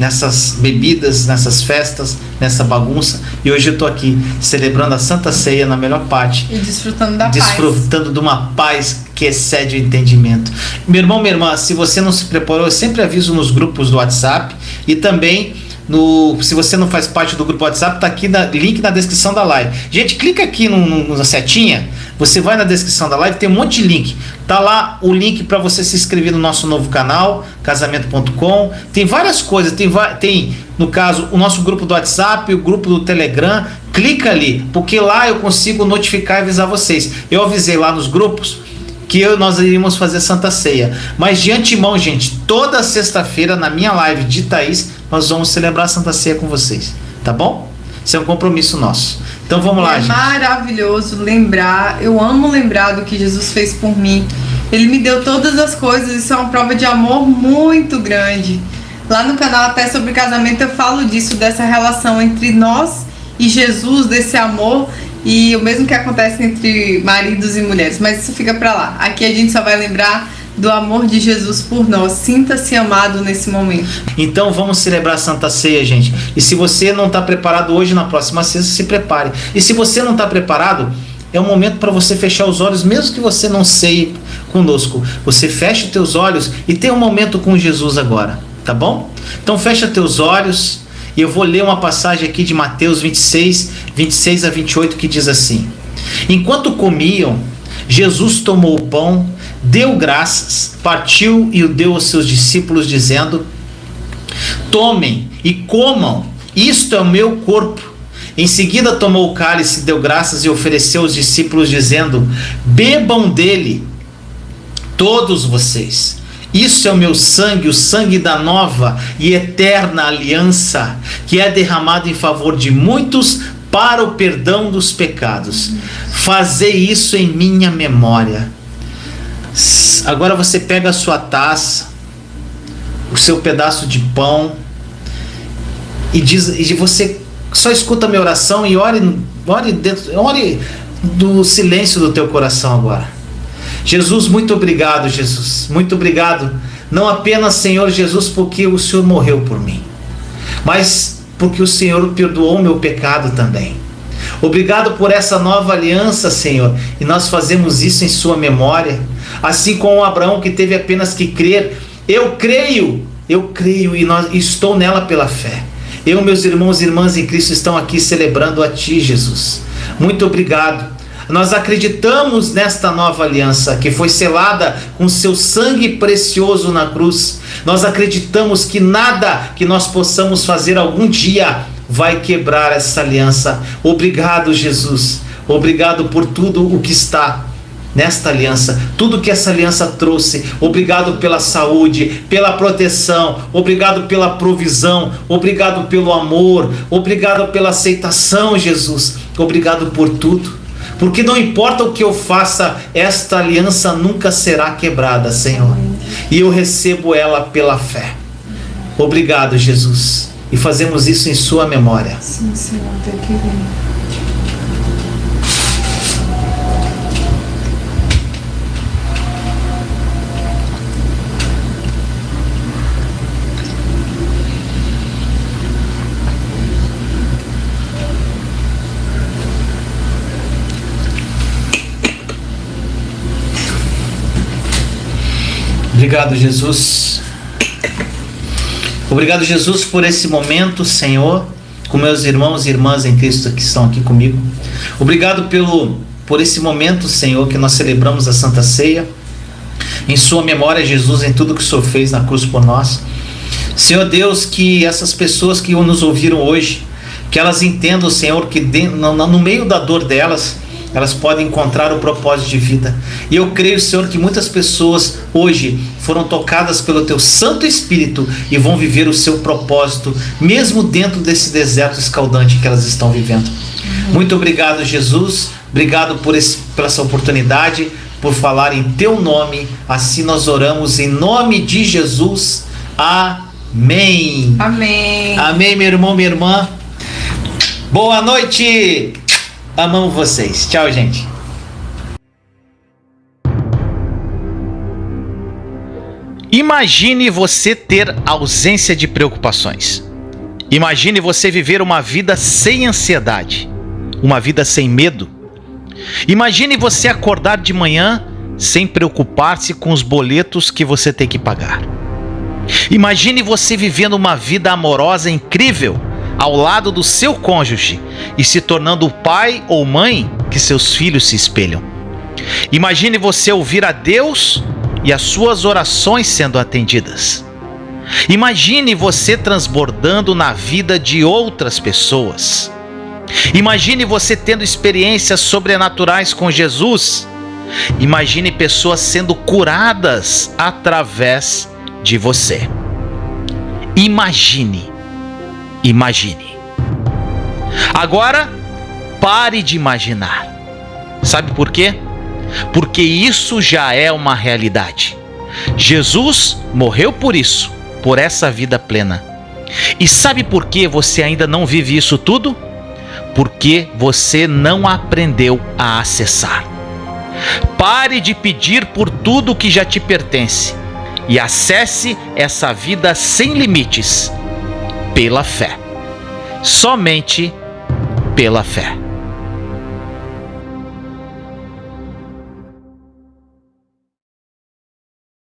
nessas bebidas, nessas festas, nessa bagunça. E hoje eu estou aqui celebrando a Santa Ceia na melhor parte. E desfrutando da paz. Desfrutando de uma paz que excede o entendimento. Meu irmão, minha irmã, se você não se preparou, eu sempre aviso nos grupos do WhatsApp e também se você não faz parte do grupo do WhatsApp, tá aqui link na descrição da live. Gente, clica aqui na setinha, você vai na descrição da live, tem um monte de link. Tá lá o link para você se inscrever no nosso novo canal, casamento.com. Tem várias coisas, tem no caso o nosso grupo do WhatsApp, o grupo do Telegram. Clica ali, porque lá eu consigo notificar e avisar vocês. Eu avisei lá nos grupos que nós iríamos fazer Santa Ceia. Mas de antemão, gente, toda sexta-feira na minha live de Thaís, nós vamos celebrar a Santa Ceia com vocês, tá bom? Isso é um compromisso nosso. Então vamos lá, gente. É maravilhoso lembrar, eu amo lembrar do que Jesus fez por mim. Ele me deu todas as coisas, isso é uma prova de amor muito grande. Lá no canal até sobre casamento eu falo disso, dessa relação entre nós e Jesus, desse amor. E o mesmo que acontece entre maridos e mulheres, mas isso fica pra lá. Aqui a gente só vai lembrar do amor de Jesus por nós. Sinta-se amado nesse momento. Então vamos celebrar a Santa Ceia, gente. E se você não está preparado hoje, na próxima sexta, se prepare. E se você não está preparado, é um momento para você fechar os olhos, mesmo que você não ceie conosco. Você fecha os teus olhos e tem um momento com Jesus agora, tá bom? Então fecha teus olhos. E eu vou ler uma passagem aqui de Mateus 26 a 28, que diz assim: Enquanto comiam, Jesus tomou o pão, deu graças, partiu e o deu aos seus discípulos, dizendo: Tomem e comam, isto é o meu corpo. Em seguida tomou o cálice, deu graças e ofereceu aos discípulos, dizendo: Bebam dele, todos vocês. Isso é o meu sangue, o sangue da nova e eterna aliança, que é derramado em favor de muitos para o perdão dos pecados. Fazei isso em minha memória. Agora você pega a sua taça, o seu pedaço de pão e você só escuta a minha oração e ore do silêncio do teu coração agora. Jesus, muito obrigado, Jesus, muito obrigado, não apenas, Senhor Jesus, porque o Senhor morreu por mim, mas porque o Senhor perdoou o meu pecado também. Obrigado por essa nova aliança, Senhor, e nós fazemos isso em sua memória, assim como Abraão, que teve apenas que crer. Eu creio e estou nela pela fé. Eu, meus irmãos e irmãs em Cristo, estão aqui celebrando a Ti, Jesus. Muito obrigado. Nós acreditamos nesta nova aliança que foi selada com seu sangue precioso na cruz. Nós acreditamos que nada que nós possamos fazer algum dia vai quebrar essa aliança. Obrigado, Jesus. Obrigado por tudo o que está nesta aliança, tudo que essa aliança trouxe. Obrigado pela saúde, pela proteção, obrigado pela provisão, obrigado pelo amor, obrigado pela aceitação, Jesus. Obrigado por tudo. Porque não importa o que eu faça, esta aliança nunca será quebrada, Senhor. E eu recebo ela pela fé. Obrigado, Jesus. E fazemos isso em sua memória. Sim, Senhor, até que vem. Obrigado, Jesus. Obrigado, Jesus, por esse momento, Senhor, com meus irmãos e irmãs em Cristo que estão aqui comigo. Obrigado por esse momento, Senhor, que nós celebramos a Santa Ceia. Em sua memória, Jesus, em tudo que o Senhor fez na cruz por nós. Senhor Deus, que essas pessoas que nos ouviram hoje, que elas entendam, Senhor, que no meio da dor delas, elas podem encontrar o propósito de vida. E eu creio, Senhor, que muitas pessoas hoje foram tocadas pelo Teu Santo Espírito e vão viver o seu propósito, mesmo dentro desse deserto escaldante que elas estão vivendo. Muito obrigado, Jesus. Obrigado por essa oportunidade, por falar em Teu nome. Assim nós oramos em nome de Jesus. Amém. Amém. Amém, meu irmão, minha irmã. Boa noite. Amamos vocês. Tchau, gente. Imagine você ter ausência de preocupações. Imagine você viver uma vida sem ansiedade, uma vida sem medo. Imagine você acordar de manhã sem preocupar-se com os boletos que você tem que pagar. Imagine você vivendo uma vida amorosa incrível ao lado do seu cônjuge e se tornando o pai ou mãe que seus filhos se espelham. Imagine você ouvir a Deus e as suas orações sendo atendidas. Imagine você transbordando na vida de outras pessoas. Imagine você tendo experiências sobrenaturais com Jesus. Imagine pessoas sendo curadas através de você. Imagine. Agora, pare de imaginar. Sabe por quê? Porque isso já é uma realidade. Jesus morreu por isso, por essa vida plena. E sabe por que você ainda não vive isso tudo? Porque você não aprendeu a acessar. Pare de pedir por tudo que já te pertence e acesse essa vida sem limites pela fé. Somente pela fé.